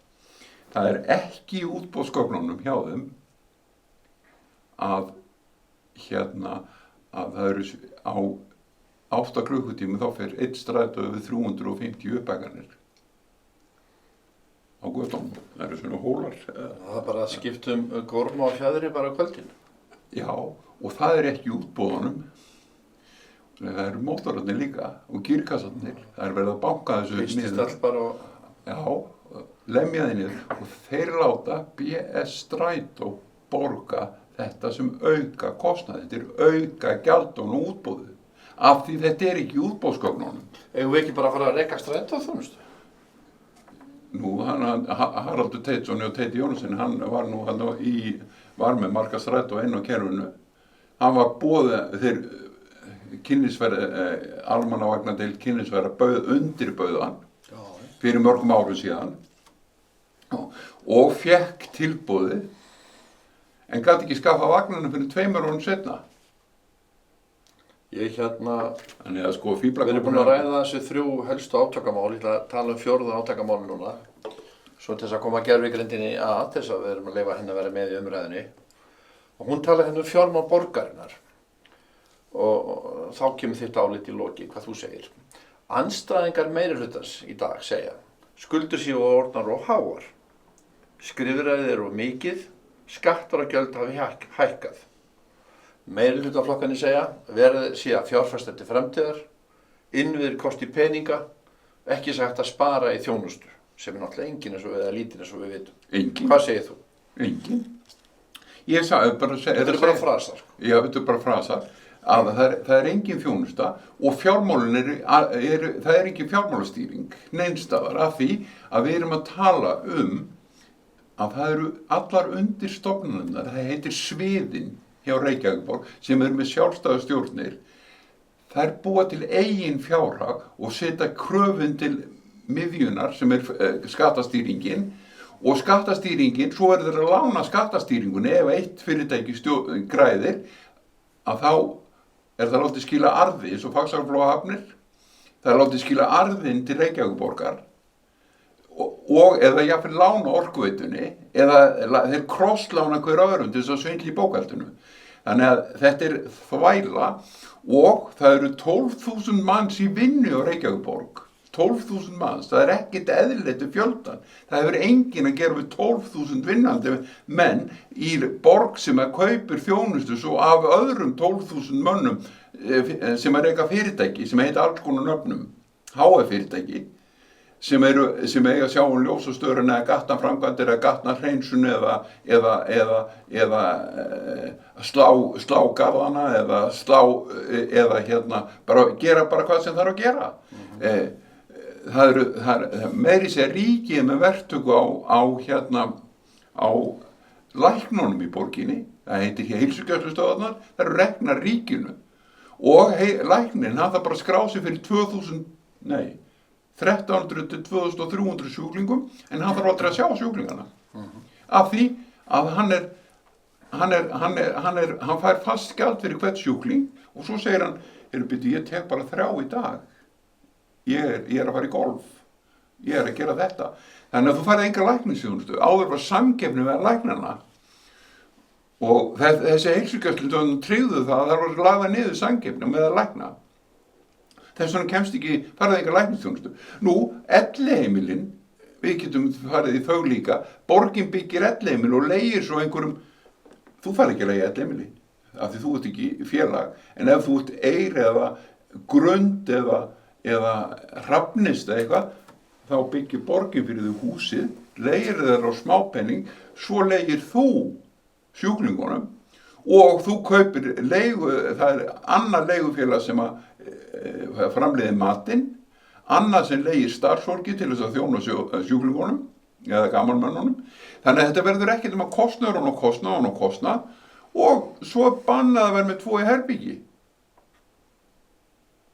Það er ekki í útboðsgögnunum hjá þeim að það eru á 8 klukkutími þá fer einn strætó við 350 uppækanir á götunum. Það eru svona hólar. Það er bara að skiptum gorma og fjæðri bara á kvöldin. Já, og það er ekki í útboðunum. Það eru mótorarnir líka og gírkassarnir. Það er verið að banka þessu Vistist all bara og... Já, lemjaði niður og þeir láta BS Strætó borga þetta sem auka kostnað, þetta er auka gjaldón og útboðið, af því þetta er ekki í útboðsgögnunum. Eigum við ekki bara að fara að reka strætóþjónustu? Nú, Haraldur Teitsson og Teiti Jónsson, hann var með marga strætó inn á kerfinu. Hann var þeir almannavarnadeild kynnisferða undirbauðan fyrir mörgum árum síðan og fékk tilboðið en gat ekki skaffa vagnarnir fyrir 2 árum setna. Þannig að sko Við erum búin að ræða þessi 3 helstu átakamál, ég ætla að tala um 4. átakamál núna. Svo til þess að koma gervigrindinni til þess að við erum að leyfa henni að vera með í umræðinni. Og hún talar henni um fjármál borgarinnar. Og þá kemur þitt álit í loki, hvað þú segir. Andstæðingar meirihlutans í dag segja skuldir séu orðnar of háar, skrifræðið er of mikið, skattar og gjöld hafi hækkað. Meirihlutaflokkarnir segja verið sé að fjárfesta til framtíðar, innviðir kosti peninga, ekki sagt að spara í þjónustu, sem er náttúrulega engin eins og við eða lítið eins og við vitum. Engin. Hvað segir þú? Engin. Ég sagði bara... Þetta er bara frasar. Já, þetta er bara frasar. Að það er engin þjónusta og fjármálin það er engin fjármálastýring neinstaðar af því að við erum að tala að það eru allar undirstofnanirnar, það heitir sviðin hjá Reykjavíkurborg sem eru með sjálfstæða stjórnir, þær búa til eigin fjárhag og setja kröfun til miðjunar sem er skattastýringin og skattastýringin, svo er þeir að lána skattastýringunni ef eitt fyrirtæki græðir að þá er það látið skila arði eins og Faxaflóahafnir, það er látið skila arðinn til Reykjavíkurborgar og eða jafnvel lána Orkuveitunni eða þeir krosslána hver öðrum til þess að svindla í bókhaldinu. Þannig að þetta er þvæla og það eru 12.000 manns í vinnu á Reykjavíkurborg. 12.000 manns, það er ekkert eðlilegt fjöldan. Það hefur enginn að gera við 12.000 vinnandi menn í borg sem að kaupir þjónustu svo af öðrum 12.000 mönnum sem að reka fyrirtæki, sem heita alls konar nöfnum, HR-fyrirtæki, sem eiga að sjá ljósastöðurinn eða gatnaframkvæmdir eða gatnahreinsun eða slá garðana eða bara gera bara hvað sem þarf að gera. Það er meiri sér ríkið með verktöku á læknunum í borginni, það heitir hér heilsugæslustöðvarnar, það eru reknar ríkinu og læknin, hann það bara skrá sig fyrir 1300 til 2300 sjúklingum en hann þarf aldrei að sjá sjúklingana af því að hann fær fast gjald fyrir hvert sjúkling og svo segir hann, ég tek bara 3 í dag. Ég er að fara í golf, ég er að gera þetta. Þannig að þú færði enga læknisþjónustu. Áður var samkeppni með læknana og þessi heilsugæslustöðvar tryggðu það að það var lagða niður samkeppni með að lækna. Þess vegna kemst ekki, færði enga læknisþjónustu. Nú, elliheimilin, við getum farið í þau líka, borgin byggir elliheimil og leigir svo einhverjum, þú færði ekki að leigja elliheimili, af því þú ert ekki félag, en ef þú ert Eyr eða Grund eða Hrafnist eða eitthvað, þá byggir borgin fyrir þau húsið, leigir þeir á smápenning, svo leigir þú sjúklingunum og þú kaupir leigu, það er annað leigufélag sem að framleiði matinn, annað sem leigir starfsfólki til þess að þjóna sjúklingunum eða gamalmönnunum. Þannig að þetta verður ekkert að kostnað og svo bannað að vera með 2 í herbyggi.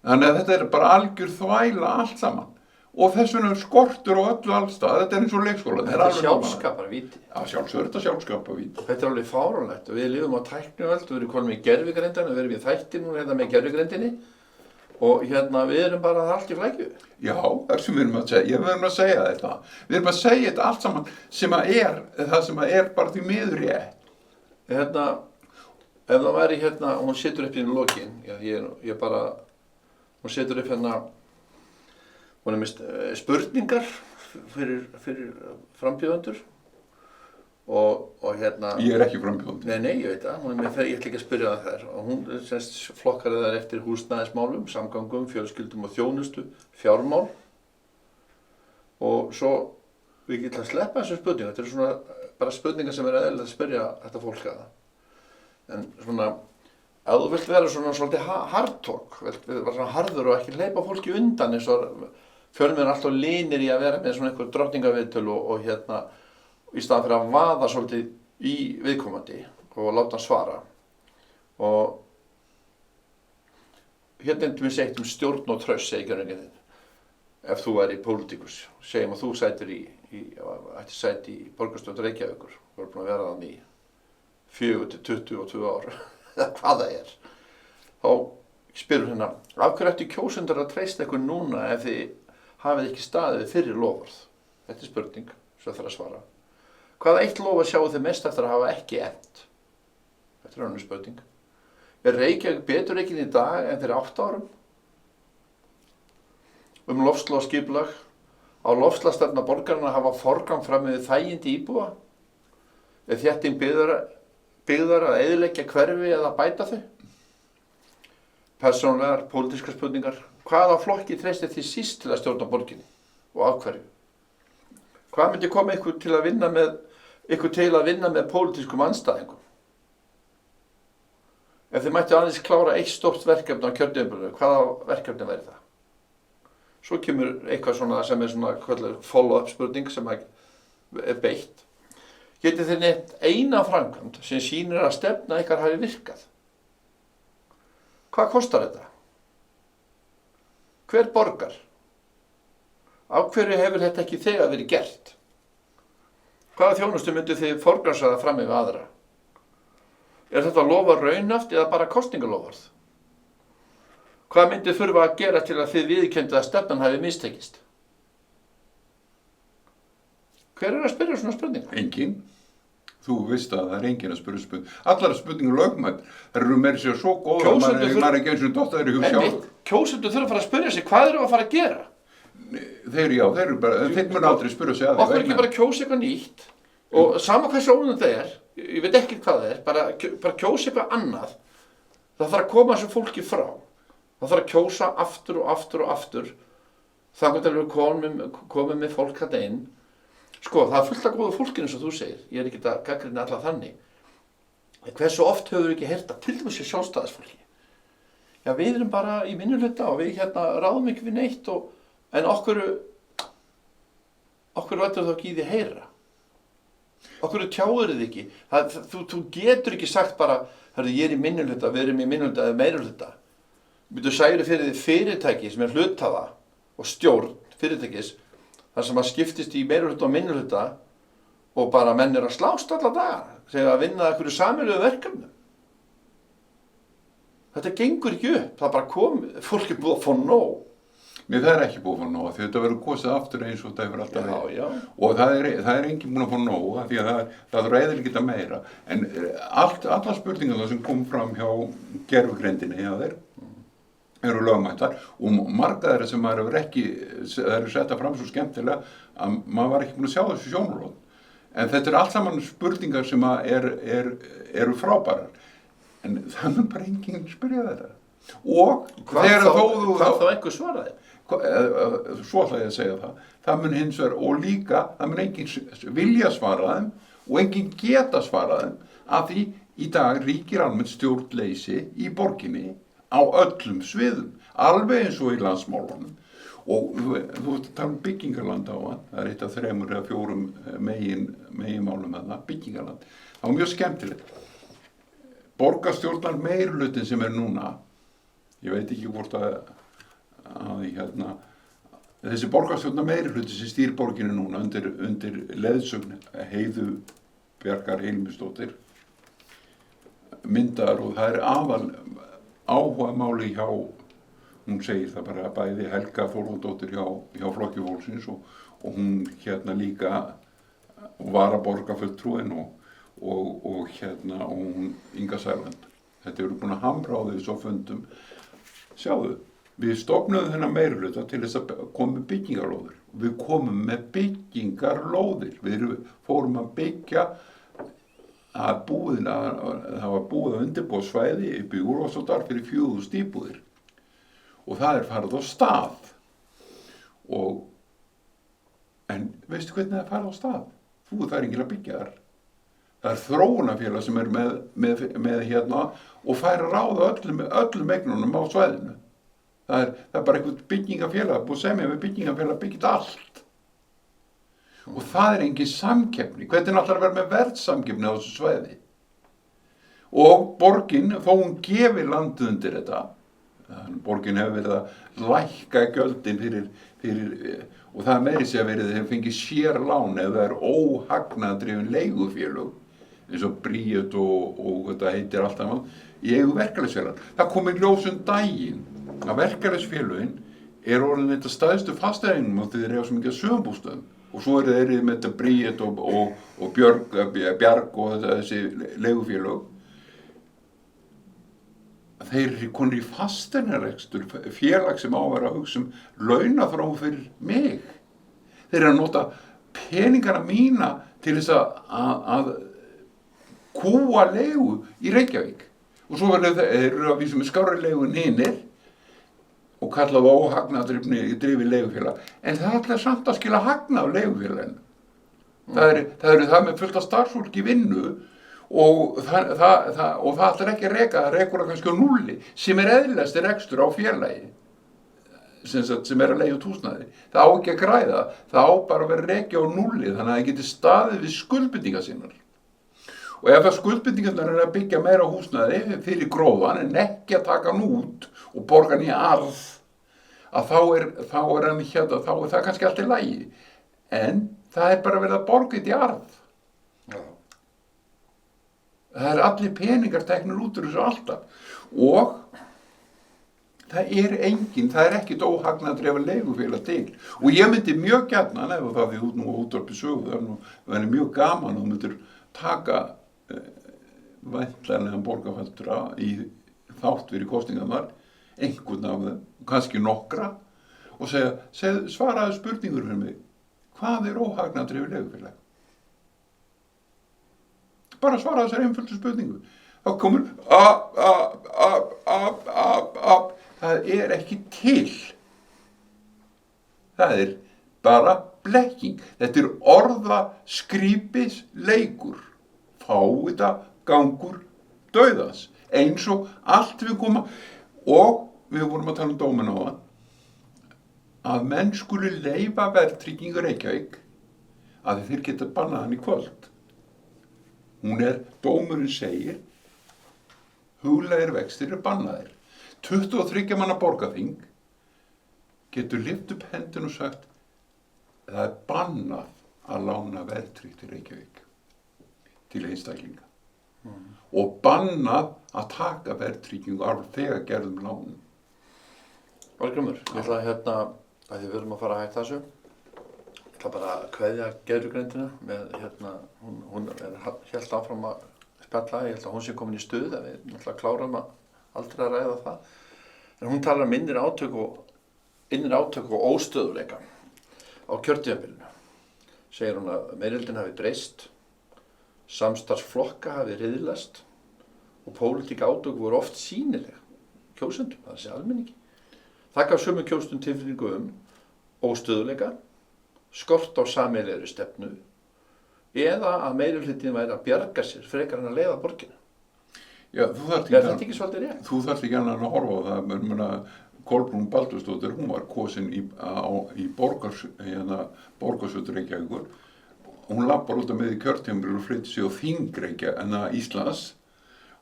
Þannig að þetta er bara algjör þvæla allt saman og þess vegna skortur á öllu allstað, þetta er eins og leikskóla. Þetta er sjálfskaparvíti. Já, sjálfsögur þetta sjálfskaparvíti. Þetta er alveg fáránlegt og við lifum á tækniöld, við erum komin með gervigrindina, við erum í þætti núna með gervigrindinni og við erum bara allt í flækju. Já, það sem við erum að segja, við erum að segja þetta. Við erum að segja þetta allt saman sem að það sem að er bara því miður rétt. Ef það væri hún setur upp í lokin, hún setur upp hún er með spurningar fyrir frambjóðendur og Ég er ekki frambjóðandi. Nei, ég veit það, ég ætla ekki að spyrja það þær og hún flokkar þær eftir húsnæðismálum, samgangum, fjölskyldum og þjónustu, fjármál og svo við getum að sleppa þessum spurningum, þetta eru svona bara spurningar sem er eðlilegt að spyrja þetta fólk að en svona ef þú vilt vera svona svolítið hard talk, vilt vera svona harður og ekki hleypa fólki undan eins og fjölmiðlar alltaf línir í að vera með svona einhver drottningaviðtöl og í staðan fyrir að vaða svolítið í viðkomandi og láta hann svara og til mér segt stjórn og traust segir ekki ef þú væri pólitíkus, segjum að þú ætti sæti í borgarstjórn Reykjavíkur og er búin að vera þannig í 4 til 22 ár eða hvað það er þá spyrur af hverju ættu kjósendur að treysta ykkur núna ef þið hafið ekki staðið við fyrri loforð þetta er spurning sem það þarf að svara hvaða eitt loforð sjáu þið mest eftir að hafa ekki efnt þetta er önnur spurning er Reykjavík betur ekki í dag en fyrir 8 árum loftslagsskipulag. Á loftslagsstefna borgarinnar hafa forgang fram yfir þægindi íbúa? Er þétting byggðar að eyðileggja hverfi eða bæta þau? Persónulegar, pólitískar spurningar. Hvaða flokki treystir því síst til að stjórna borginni og af hverju? Hvað myndi koma ykkur til að vinna með pólitískum andstæðingum? Ef þið mættu aðeins klára eitt stórt verkefni á kjörtímabilinu, hvaða verkefni væri það? Svo kemur eitthvað svona sem er svona follow-up spurning sem er beitt. Getið þið nefnt eina framkvæmd sem sýnir að stefna ykkar hafi virkað? Hvað kostar þetta? Hver borgar? Af hverju hefur þetta ekki þegar verið gert? Hvaða þjónustu myndu þið forgangsraða fram yfir aðra? Er þetta lofa raunhaft eða bara kosningaloforð? Hvað myndi þurfa að gera til að þið viðurkenndu að stefnan hafi mistekist? Hver er að spyrja svona spurningar? Engin. Þú veist að það er engin að spyrja spurningar. Allar spurningar lögmætt. Það eru meira sér svo góða að maður ekki eins og dotta þeir í hug sjálfur. Kjósendur þurfa að fara að spyrja sig, hvað eru að fara að gera? Þeir eru bara, þeir mun aldrei spyrja sig að Okkur ekki bara kjósa eitthvað nýtt og sama hversu ónum það er, ég veit ekki hvað það er, bara kjósa eitthvað annað. Það þarf að koma þessu fólki frá. Það þarf að kjósa aftur og aftur og aftur. Þannig að við komum með fólk þetta inn. Sko, það er fullt af góðu fólkinu eins og þú segir. Ég er ekki að gagnrýna alla þannig. En hversu oft höfum við ekki heyrt að til dæmis sé sjálfstæðisfólki? Já, við erum bara í minnihluta og við ráðum ekki við neitt en okkur lætur þá ekki í því heyra. Okkur tjáir þið ekki. Þú getur ekki sagt bara, ég er í minnihluta, við erum í minnihluta eða meirihluta. Þú særi fyrir því fyrirtæki sem er hluthafa og stjórn fyrirtækis þar sem að skiptist í meirihluta og minnihluta og bara menn er að slást alla daga þegar að vinna einhverju sameiginlegu verkefnum. Þetta gengur ekki upp, það bara fólk er búið að fá nóg. Nei, það er ekki búið að fá nóg, því þetta verður kosið aftur eins og það hefur alltaf verið. Já. Og það er enginn búin að fá nóg, því að það þarf eiginlega ekki meira. En allar spurningar sem kom fram hjá gervigreindinni hjá þeir eru lögmættar og margar þeirra sem maður hefur ekki, það eru setta fram svo skemmtilega að maður var ekki búin að sjá þessu sjónarhorn. En þetta er allt saman spurningar sem eru frábærar. En það mun bara enginn spyrja þetta. Og hvað þá einhver svaraði? Svo ætla ég að segja það. Það mun hins vegar, og líka, það mun enginn vilja svara þeim og enginn geta svara þeim að því í dag ríkir almennt stjórnleysi í borginni á öllum sviðum, alveg eins og í landsmálunum. Og þú ert að tala um byggingarland á hann, það er eitt af 3 eða 4 meginmálum með það, byggingarland. Það var mjög skemmtilegt. Borgarstjórnar meirihlutin sem er núna, ég veit ekki hvort þessi borgarstjórnar meirihluti sem stýr borginni núna undir leiðsögn Heiðu Bjargar Hilmisdóttir myndar og það er aðal áhugamáli hjá, hún segir það bara bæði Helga Þórðardóttir hjá Flokki fólksins og hún líka varaborgarfulltrúin og hún Inga Sæland. Þetta eru búin að hamra á þessu á fundum. Sjáðu, við stofnuðum þennan meirihluta til þess að koma með byggingarlóðir. Við komum með byggingarlóðir. Við fórum að byggja það var búið að undirbúa svæði upp í Úlfarsárdal fyrir 4.000 íbúðir. Og það er farið á stað. En veistu hvernig það er farið á stað? Það er enginn að byggja þar. Það er þróunarfélag sem er með og fær að ráða öllum eignunum á svæðinu. Það er bara einhvern byggingafélag, búið að semja við byggingafélag byggt allt. Og það er engin samkeppni. Hvernig ætlar að vera með verðsamkeppni á þessu svæði? Og borgin, þó hún gefi landið undir þetta, borgin hefur verið að lækka gjöldin fyrir og það meiri sé að verið þeir fengið sérlán ef það er óhagnaðardrifin leigufélög eins og Bríet og þetta heitir allt annað í eigu verkalýðsfélag. Það kom í ljós daginn að verkalýðsfélögin orðin þetta stærstu fasteigninum og þeir eru svo mikið sumarbústöðum og svo eru þeir með þetta Bríet og Bjarg og þessi leigufélög. þeir eru konur í fasteignarekstur, félag sem á að vera að hugsa launaþróun fyrir mig. Þeir eru að nota peningana mína til þess að kúa leigu í Reykjavík. Og svo verður þeir eru að vísa með skárri leigu hinir og kalla það óhagnaðardrifið leigufélag. En það ætlar samt að skila hagnað á leigufélaginu. Það eru það með fullt af starfsfólki í vinnu og það ætlar ekki að reka, það rekur það kannski á núlli sem eðlilegasti rekstur á félagi sem að leigja út húsnæði. Það á ekki að græða, það á bara að vera rekja á núlli þannig að það geti staðið við skuldbindingar sínar. Og ef að skuldbindingarnar er að byggja meira húsnæði fyrir gróðan en ekki að taka hann út og borga hann í arð, að þá er það kannski allt í lagi. En það er bara verið að borga þetta í arð. Já. Það er allir peningar teknir út úr þessu alltaf. Og það er ekkert óhagnaðardrifið leigufélag til. Og ég myndi mjög gjarnan, ef það því út nú á Útvarpi Sögu, það er mjög gaman að þú myndir taka væntanlegan borgarfulltrúa í þátt fyrir kosningarnar, einhvern af þeim, kannski nokkra, og svaraðu spurningur fyrir mig. Hvað er óhagnaðardrifið leigufélag? Bara svara þessari einföldu spurningu. Þá komur það er ekki til. Það er bara blekking. Þetta er orðaskrípis leikur. Fávita gangur dauðans. Eins og allt við koma. Og við vorum að tala um dóminn á það. Að menn skuli leyfa verðtryggingu Reykjavík að þeir geta bannað hann í kvöld. Dómurinn segir, huglægir vextir eru bannaðir. 23 manna borgarþing getur lyft upp hendin og sagt, það er bannað að lána verðtryggt til Reykjavík, til einstaklinga. Og bannað að taka verðtryggingu af þegar gerðum lánum. Valgrímur, ég ætla að við verðum að fara að hætta þessu. Ég ætla bara að kveðja Gerðugreindina með hún hélt áfram að spjalla, ég held að hún sé komin í stuð en við ætla að klára aldrei að ræða það. En hún talar innri átök og óstöðuleika á kjörtímabilinu. Segir hún að meirihlutin hafi breyst, samstarfsflokka hafi riðlast og pólitísk átök voru oft sýnileg kjósendum, það sé almenningi. Það gaf sömu kjósendum tilfinningu óstöðuleika, skort á sameiginlegri stefnu eða að meirihlutin væri að bjarga sér frekar en að leiða borgina. Já, þetta ekki svolítið rétt? Þú þarft ekki annað að horfa á það, Kolbrún Baldursdóttir, hún var kosin í borgarsveit Reykjavíkur. Hún lappar út á miðju kjörtímabilinu og flytur sig á þing Íslands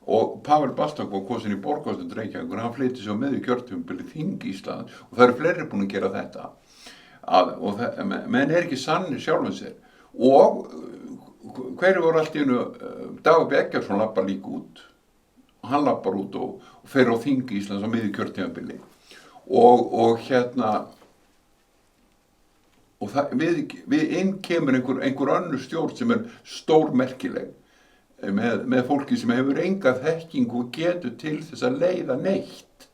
og Pavel Bastak var kosin í borgarsveit Reykjavíkur, hann flytur sig á miðju kjörtímabilinu þing Íslands og það eru fleiri búin að gera þetta. Menn er ekki sannir sjálfum sér og hverju voru allt í einu Dagur B. Eggertsson lappar líka út og hann lappar út og fer á þing Íslands á miðju kjörtímabili og við inn kemur einhver önnur stjórn sem er stórmerkileg með fólki sem hefur enga þekkingu og getur til þess að leiða neitt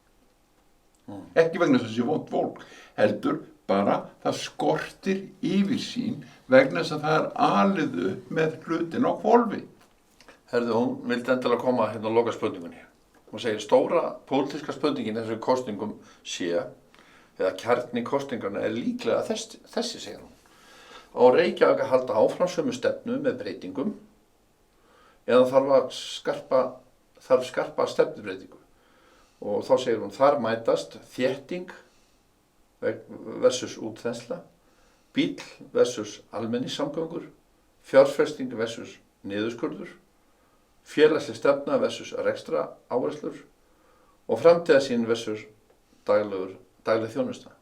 ekki vegna þess að sé vont fólk heldur bara það skortir yfirsýn vegna þess að það er alið upp með hlutin á hvolfi. Herðu, hún vildi endilega koma að loka spurningunni. Hún segir stóra pólitíska spurningin þessum kosningum sé, eða kjarni kosningarna er líklega þessi segir hún. Á Reykjavík að halda áfram sömu stefnu með breytingum eða þarf skarpa stefnubreytingu. Og þá segir hún þar mætast þétting versus útþensla, bíll versus almenningssamgöngur, fjárfesting versus niðurskurður, félagsleg stefna versus rekstra áherslur og framtíðarsýn versus dagleg þjónusta.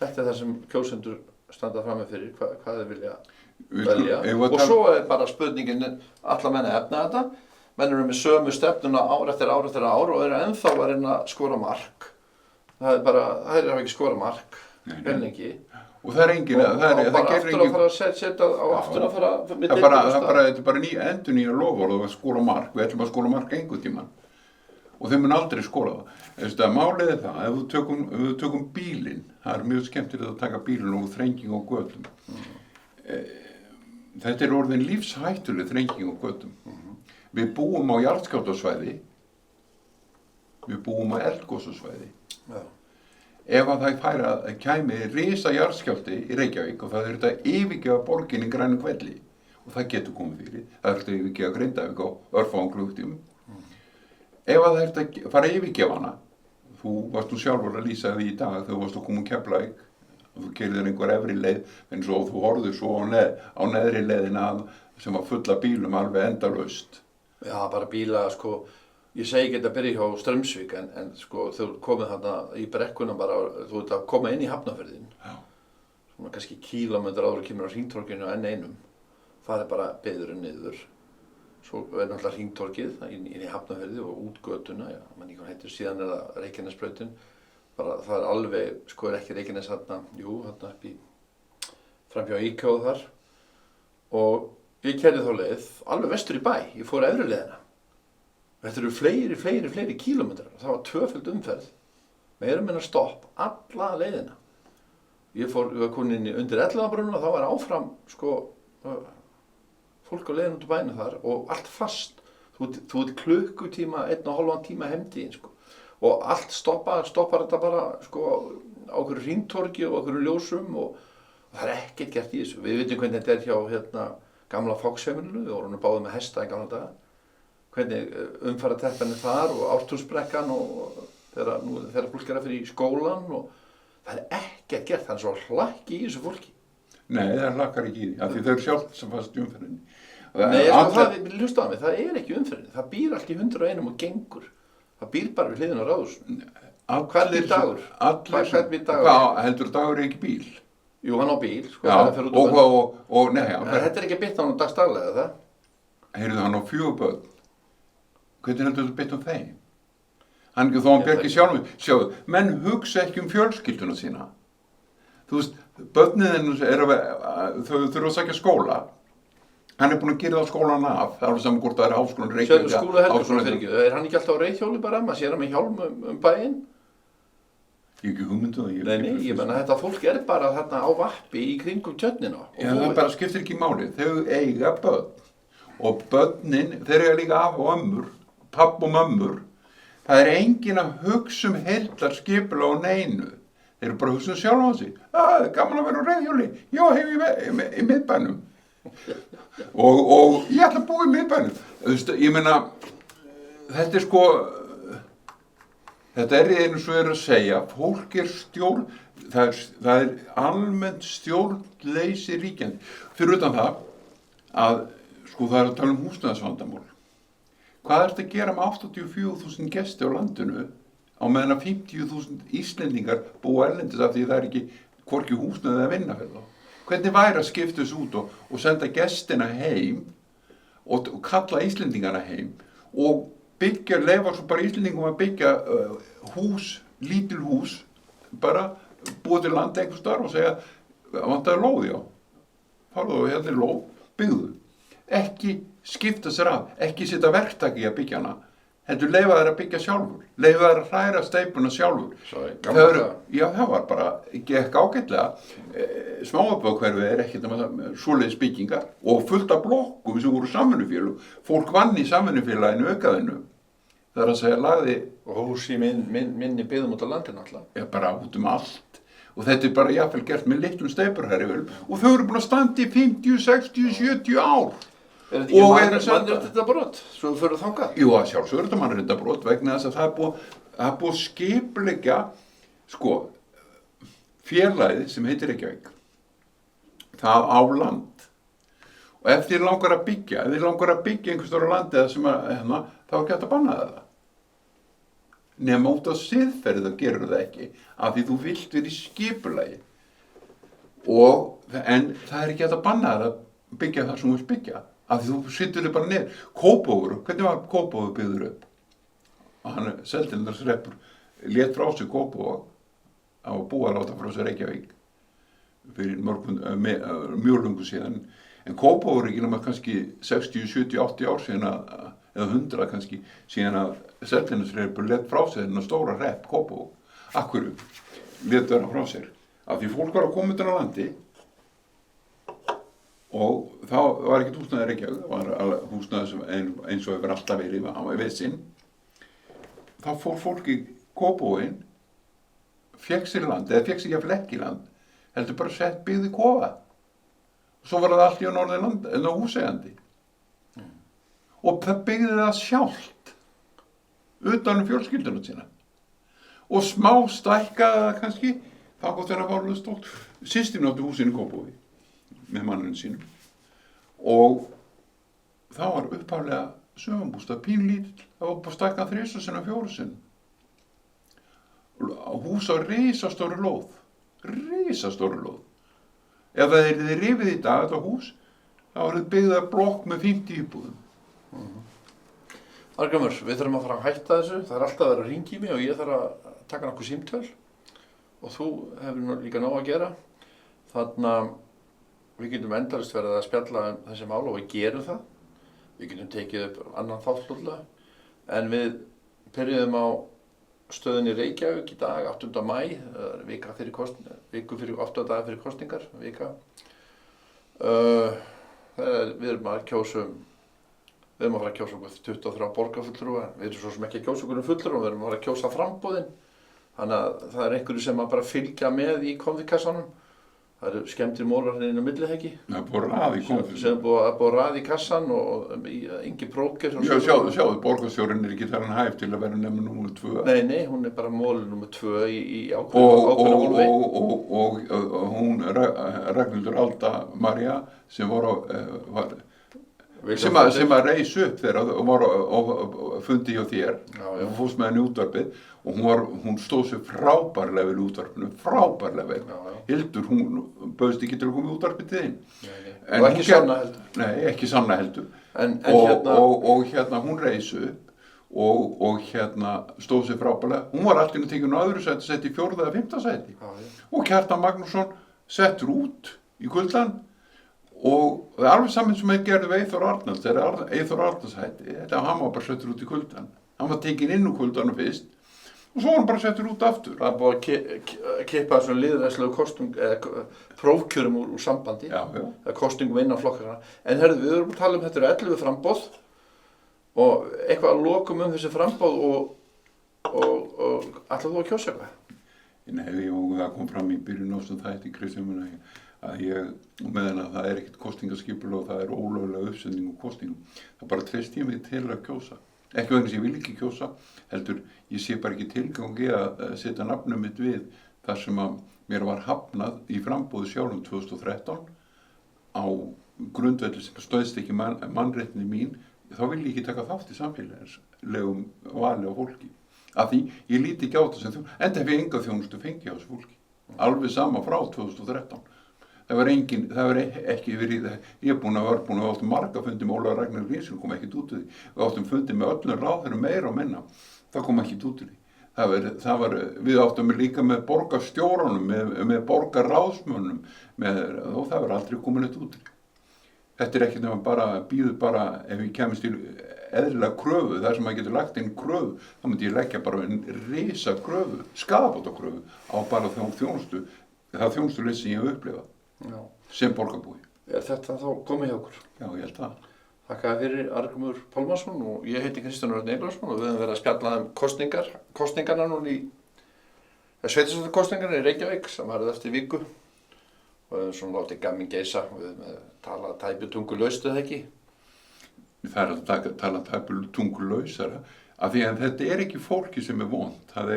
Þetta er það sem kjósendur standa frammi fyrir, hvað þeir vilja velja. Og svo er bara spurningin, alla menn að efna þetta, menn eru með sömu stefnuna ár eftir ár og eru ennþá að reyna að skora mark. Það er ekki skora mark, penningi. Og það er engin, það aftur að fara að setja á aftur að fara með þetta er bara ný endurnýja loforð að skora mark, við ætlum að skora mark einhvern tímann. og þeir mun aldrei skola það. Þess að málið er það, ef við tökum bílinn, það er mjög skemmtilegt að taka bílinn og þrenging á götum. Þetta er orðin lífshættuleg þrenging á götum. Við búum á jarðskjálftasvæði, við búum á eldgosasvæði. Já. Ef að það kæmi risa jarðskjálfti í Reykjavík og það er þetta að yfirgefa borgin í Grænum Hvelli og það getur komið fyrir, það er þetta að yfirgefa Grindavík á örfáum klukktímum. Ef að það er þetta að fara að yfirgefa hana, þú varst nú sjálfur að lýsa því í dag þegar þú varst að koma um Keflavík og þú keyrðir einhver efri leið, en svo þú horfður svo á neðri leiðina sem var fulla bílum alveg endalaust. Já, bara bíla, sko, ég segi ekki að byrja hjá Straumsvík, en sko, þú komið þarna í brekkuna bara, þú ert að koma inn í Hafnarfjörðinn. Já. Svona kannski kílómetra áður kemur á hringtorginu á N1. Það er bara biðurinn niður. Svo er náttúrulega hringtorgið inn í Hafnarfjörði og út götuna, já, mann ekki hvað heitir, síðan er það Reykjanesbrautin. Bara það er alveg, sko, er ekki Reykjanes þarna, jú, þarna upp í framhjá IKEA og þar. Og ég keyrði þá leið alveg vestur í bæ, ég fór efri leiðina. Þetta eru fleiri kílómetrar. Það var tvöföld umferð, meira minna stopp, alla leiðina. Ég var komin inn undir Elliðabrunn og þá var áfram, sko, fólk á leiðin út úr bænum þar og allt fast. Þú ert klukkutíma, 1,5 tíma heimtíðin, sko. Og allt stoppar þetta bara, sko, á okkur hringtorgi og okkur ljósum og það er ekkert gert í þessu. Við vitum hvernig þetta er hjá, gamla Fox-heimilinu, við vorum báðið með hesta í gamla daga. Hvernig umferðarteppan er þar og Ártúnsbrekkan og þegar fólk er að fyrir í skólan og það er ekkert gert, það er svo hlakki í þessu fólki. Nei, það hlakkar ekki í því, af því þau eru sjálft sem fast í umferðinni. Nei, hlusta á mig, það er ekki umferðinni, það býr allt í 101 og gengur. Það býr bara við hliðina á Ráðhúsinu. Hvern er dagur? Hvern er dagur? Hvað, heldur dagur er ekki bíl? Jú, hann á bíl, sko, já, það er fyrir út um nei, þetta er ekki bytt á hann dagstaglega, það? Heyrðu, hann á 4 börn. Hvernig heldur þetta bytt á þeim? Hann ekki þó hann bjargi sjálfum. Sjáðu, menn hugsa ekki fjölskylduna sína. Þú veist, börnin þau þurfa að sækja skóla. Hann er búinn að gera það skólan af. Það er alveg saman hvort það er háskólan Reykjavík. Skúli Helgason fyrir ekki. Er hann ekki alltaf á reiðhjóli bara? Maður sér hann með hjálm bæinn? Ég hef ekki hugmyndu það. Nei, ég menna þetta fólk er bara þarna á vappi í kringum tjörnina. Já, það bara skiptir ekki máli. Þau eiga börn. Og börnin, þeir eiga líka af og ömmur, papp og mömmur. Það er enginn að hugsa heildarskipulag á neinu. Þeir eru bara að hugsa sjálf á sig. Það er gaman að vera á reiðhjóli. Já, hef í miðbænum. og ég ætla að búa í miðbænum. Ég meina, þetta er sko, þetta er eins og að segja, fólk er það er almennt stjórnleysi ríkjandi. Fyrir utan það, að sko það er að tala húsnæðisvandamál. Hvað er þetta að gera með 84.000 gesti á landinu á meðan að 50.000 Íslendingar búa erlendis af því það er ekki hvorki húsnæði að vinna fyrir þá? Hvernig væri að skipta þessu út og senda gestina heim og kalla Íslendingana heim og leyfa svo bara Íslendingum að byggja lítil hús, bara búa til land einhvers staðar og segja vantaði lóð, já. Farðu og hérna er lóð, byggðu. Ekki skipta sér af, ekki setja verktaki í að byggja hana. Heldur leyfa þær að byggja sjálfur, leyfa þær að hræra steipuna sjálfur. Já, það var bara, gekk ágætlega. Smáabáhverfið er ekkert svoleiðis byggingar og fullt af blokkum sem voru samvinnufélög. Fólk vann í samvinnufélaginu aukaðinu. Það er að segja lagði... Og hús í minni byggðum út á landinu alltaf. Já, bara út um allt. Og þetta er bara jafnvel gert með litlum steipurhærivölum. Og þau eru búin að standa í 50, 60, 70 ár. Er þetta ekki mannréttindabrot? Svo þú fyrir þangað? Jú, að sjálfsögðu er þetta mannréttindabrot vegna þess að það er búið að skipuleggja, sko, félagið sem heitir Reykjavík. Það á land. Og ef þér langar að byggja einhvers staðar á landi sem þá er ekki hægt að banna það. Nema út á siðferði þá gerur það ekki, af því þú vilt vera í skipulagi. En það er ekki hægt að banna það að byggja það sem þú vilt byggja. Af því þú sittur þig bara niður. Kópavogur, hvernig var Kópavogur byggður upp? Og hann Seltjarnarnesreppur lét frá sig Kópavog á búið að láta frá sig Reykjavík fyrir mjög lungu síðan. En Kópavogur er ekki nema kannski 60, 70, 80 ár síðan að eða 100 kannski, síðan að Seltjarnarneshrepur lét frá sér þennan stóra hrepp, Kópavog. Af hverju létu þeirra frá sér? Af því fólk var að koma utan á landi og þá var ekkert húsnæði Reykjavík, það var húsnæði sem eins og hefur alltaf verið, hann var vissinn. Þá fór fólk í Kópavoginn, fékk sér land, eða fékk sér jafnvel ekki land, heldur bara sett byggði kofa. Og svo var það allt í Norðurland, en á húsegandi. Og það byggði það sjálft, utan fjölskylduna sína. Og smá stækkaði það kannski, þá kom þeirra varlega stórt. Systir átti húsinu í Kópavogi, með manninu sínum. Og það var upphaflega sumarbústað, pínlítill, það var bara stækkað 3 sinnum 4 sinnum. Hús á risastóru lóð. Ef það yrði rifið í dag, þetta hús, þá var þetta byggðað blokk með 50 íbúðum. Arngrímur, við þurfum að fara að hætta þessu, það er alltaf að vera að hringja í mig og ég þarf að taka nokkuð símtöl og þú hefur líka nóg að gera. Þannig að við getum endalaust verið að spjalla þessi mál og við gerum það. Við getum tekið upp annan þáttúrlega, en við byrjuðum á stöðinni Reykjavík í dag, 8. maí, viku fyrir 8 dagar fyrir kosningar, vika. Við erum að fara að kjósa okkur 23 borgarfulltrúa, við erum svo sem ekki að kjósa okkur fulltrúa, við erum að fara að kjósa framboðin. Þannig að það er einhverju sem að bara fylgja með í konfikassanum. Það eru skemmtir mólar inn á milliheggi. Það er búið rað í konfikassanum. Sem er búið rað í kassan og engin bróker. Sjáðu, borgarstjórinn er ekki þar hann hæf til að vera nefnir númer 2. Nei, hún er bara mólið númer 2 í ákveðna hólfi. Og hún, Ragnhildur Alda María, sem að reis upp þegar og var á fundi hjá þér og fórst með henni í útvarpið og hún stóð sér frábærlega vel í útvarpinu, frábærlega vel. Hildur, hún bauðst ekki til að koma í útvarpið til þín. Og ekki Sanna heldur. Nei, ekki Sanna heldur. Og hérna hún reis upp og hérna stóð sér frábærlega. Hún var alltaf tekin á öðru sæti, sett í 4. eða 5. sæti. Og Kjartan Magnússon settur út í kuldann. Og það er alveg saman sem þeir gerðu við Eyþór Arnalds, þegar Eyþór Arnalds hætti, hann var bara settur út í kuldann. Hann var tekinn inn úr kuldanum fyrst og svo var hann bara settur út aftur. Það er búið að kippa svona lýðræðislegu prófkjörum úr sambandi, eða kostingum innan flokkarna. En herðu, við erum að tala þetta eru 11 framboð og eitthvað að lokum þessi framboð og ætlar þú að kjósa eitthvað? Nei, og það kom fram í byrjun ástæðan þætti í Kristjáni að meðan að það er ekkert kostingaskipulag og það er ólöglega uppsending og kostingum. Það bara treysti ég mig til að kjósa. Ekki vegna sem ég vil ekki kjósa, heldur ég sé bara ekki tilgangi að setja nafnum mitt við þar sem að mér var hafnað í framboði sjálfum 2013 á grundvelli sem stöðst ekki mannréttindi mín, þá vil ég ekki taka þátt í samfélagslegum vali á fólki. Af því ég líti ekki á þetta sem enda hef ég enga þjónustu fengið á þessu fólki. Alveg sama frá 2013. Það var ekki verið, ég er búin að við áttum marga fundi með Ólafur Ragnar Grímsson, kom ekkert út úr því. Við áttum fundi með öllum ráðherrum meira og minna, það kom ekkert út úr því. Við áttum líka með borgarstjórunum, með borgarráðsmönnum, og það var aldrei komin eitt út úr því. Þetta er ekkert nema býður bara ef ég kemist til eðlilega kröfu, þar sem maður getur lagt inn kröfu, þá myndi ég leggja bara einn risa kröfu, skaðabótakröfu á bara það þjónustuleysi sem ég hef upplifað. Sem borgarbúi. Er þetta þá komið hjá okkur? Já, ég held það. Þakka fyrir Arngrímur Pálmason og ég heiti Kristján Örn Einarsson og við höfum verið að spjalla kosningarna núna sveitarstjórnarkosningarna í Reykjavík sem varð eftir viku og við höfum svona látið gamminn geisa og við höfum talað tæpitungulaust eða ekki. Það er að tala tæpitungulausara af því að þetta er ekki fólki sem er vont, það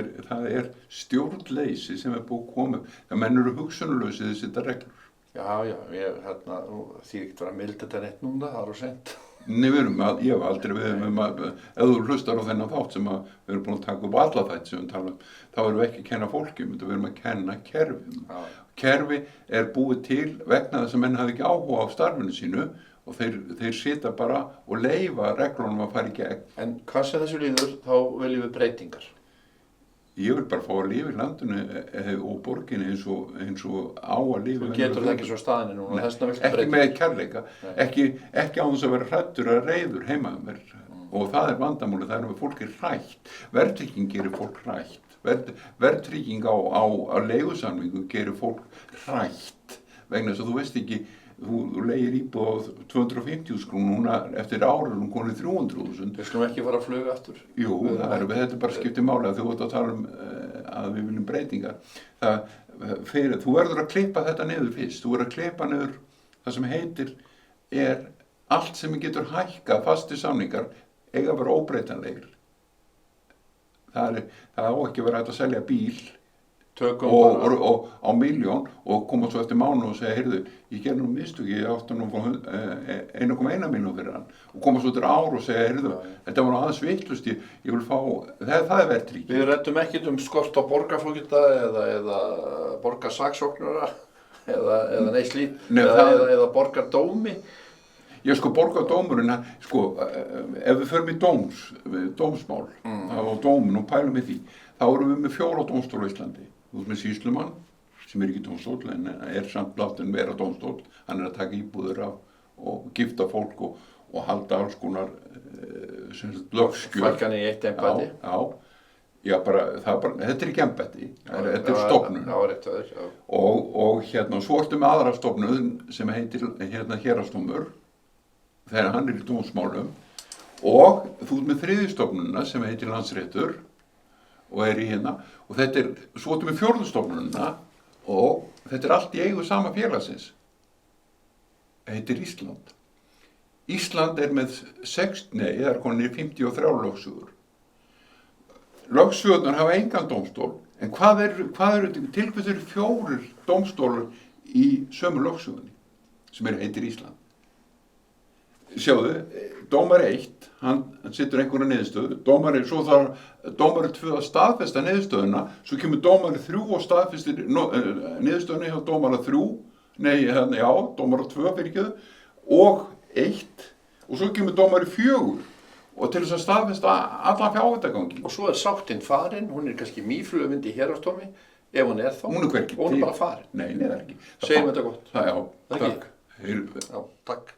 er stjórnleysi sem er búið að koma, það menn eru hugsunarlausið að setja reglur. Já, því ekki vera mild þetta neitt núna, það er á seint. Nei, ég hef aldrei ef þú hlustar á þennan þátt sem við erum búin að taka upp alla þætti sem við tala þá erum við ekki að kenna fólki við erum að kenna kerfum. Kerfi er búið til vegna þess að menn hafi ekki áhuga á starfinu sínu og þeir sita bara og leyfa reglunum að fara í gegn. En hvað sem þessu líður, þá viljum við breytingar? Ég vil bara fá að lifa í landinu og borginni eins og á að lifa. Þú getur það ekki svo staðinni núna, þess vegna viltu breytingar? Ekki með kærleika, ekki á þess að vera hræddur að reiður heima mér. og það er vandamálið, það er að fólk er hrætt. Verðtrygging gerir fólk hrætt. Verðtrygging á leigusamningu gerir fólk hrætt vegna þess að þú veist ekki, þú leigir íbúð á 250.000 krónur, núna eftir ára hún konið 300.000. Við skulum ekki fara að fluga aftur. Jú, þetta er bara skiptið máli að þú ert að tala að við viljum breytingar. Þú verður að klippa þetta niður fyrst, þú verður að klippa niður það sem heitir allt sem getur hækkað fastir samningar eiga að vera óbreytanlegir. Það á ekki að vera hægt að selja bíl og á 1.000.000 og koma svo eftir mánuð og segja, heyrðu, ég gerði nú mistök, ég átti nú 1,1 milljón fyrir hann og koma svo eftir ár og segja, heyrðu, þetta var nú aðeins vitlaust, ég vil fá, það er verðtrygging. Við ræddum ekkert skort á borgarfógeta eða borgarsaksóknara eða neitt slíkt eða borgardómi. Já, sko, borgardómurinn, sko, ef við förum í dómsmál, á dómin og pælum í því, þá erum við með 4 dómstól á Íslandi. Þú ert með sýslumann, sem er ekki dómstól, en er samt látinn vera dómstól. Hann er að taka íbúðir af og gifta fólk og halda alls konar lögskjöl. Fækkan í eitt embætti. Já, þetta er ekki embætti, þetta er stofnun. Já, rétt að þér, já. Og svo ertu með aðra stofnun sem heitir héraðsdómur, þegar hann er í dómsmálum, og þú ert með 3. stofnunina sem heitir Landsréttur og er í og þetta er, svo ertu með 4. stofnunina og þetta er allt í eigu sama félagsins. Það heitir Ísland. Ísland er með 53 lögsögur. Lögsögurnar hafa engan dómstól, en hvað eru til hvers eru 4 dómstólar í sömu lögsögunni sem heitir Ísland? Sjáðu, dómari 1, hann setur einhverja niðurstöðu, dómari 2 að staðfesta niðurstöðuna, svo kemur dómari 3 og staðfestir niðurstöðuna hjá dómara 3, dómara 2 fyrirgefðu, og 1, og svo kemur dómari 4, og til þess að staðfesta allan fjárhættargangi. Og svo er sáttinn farin, hún er kannski mýflugmynd í héraðsdómi, ef hún er þá. Hún er hvergi til. Hún er bara farin. Nei, það er ekki. Segjum þetta gott. Já, takk. Já, takk.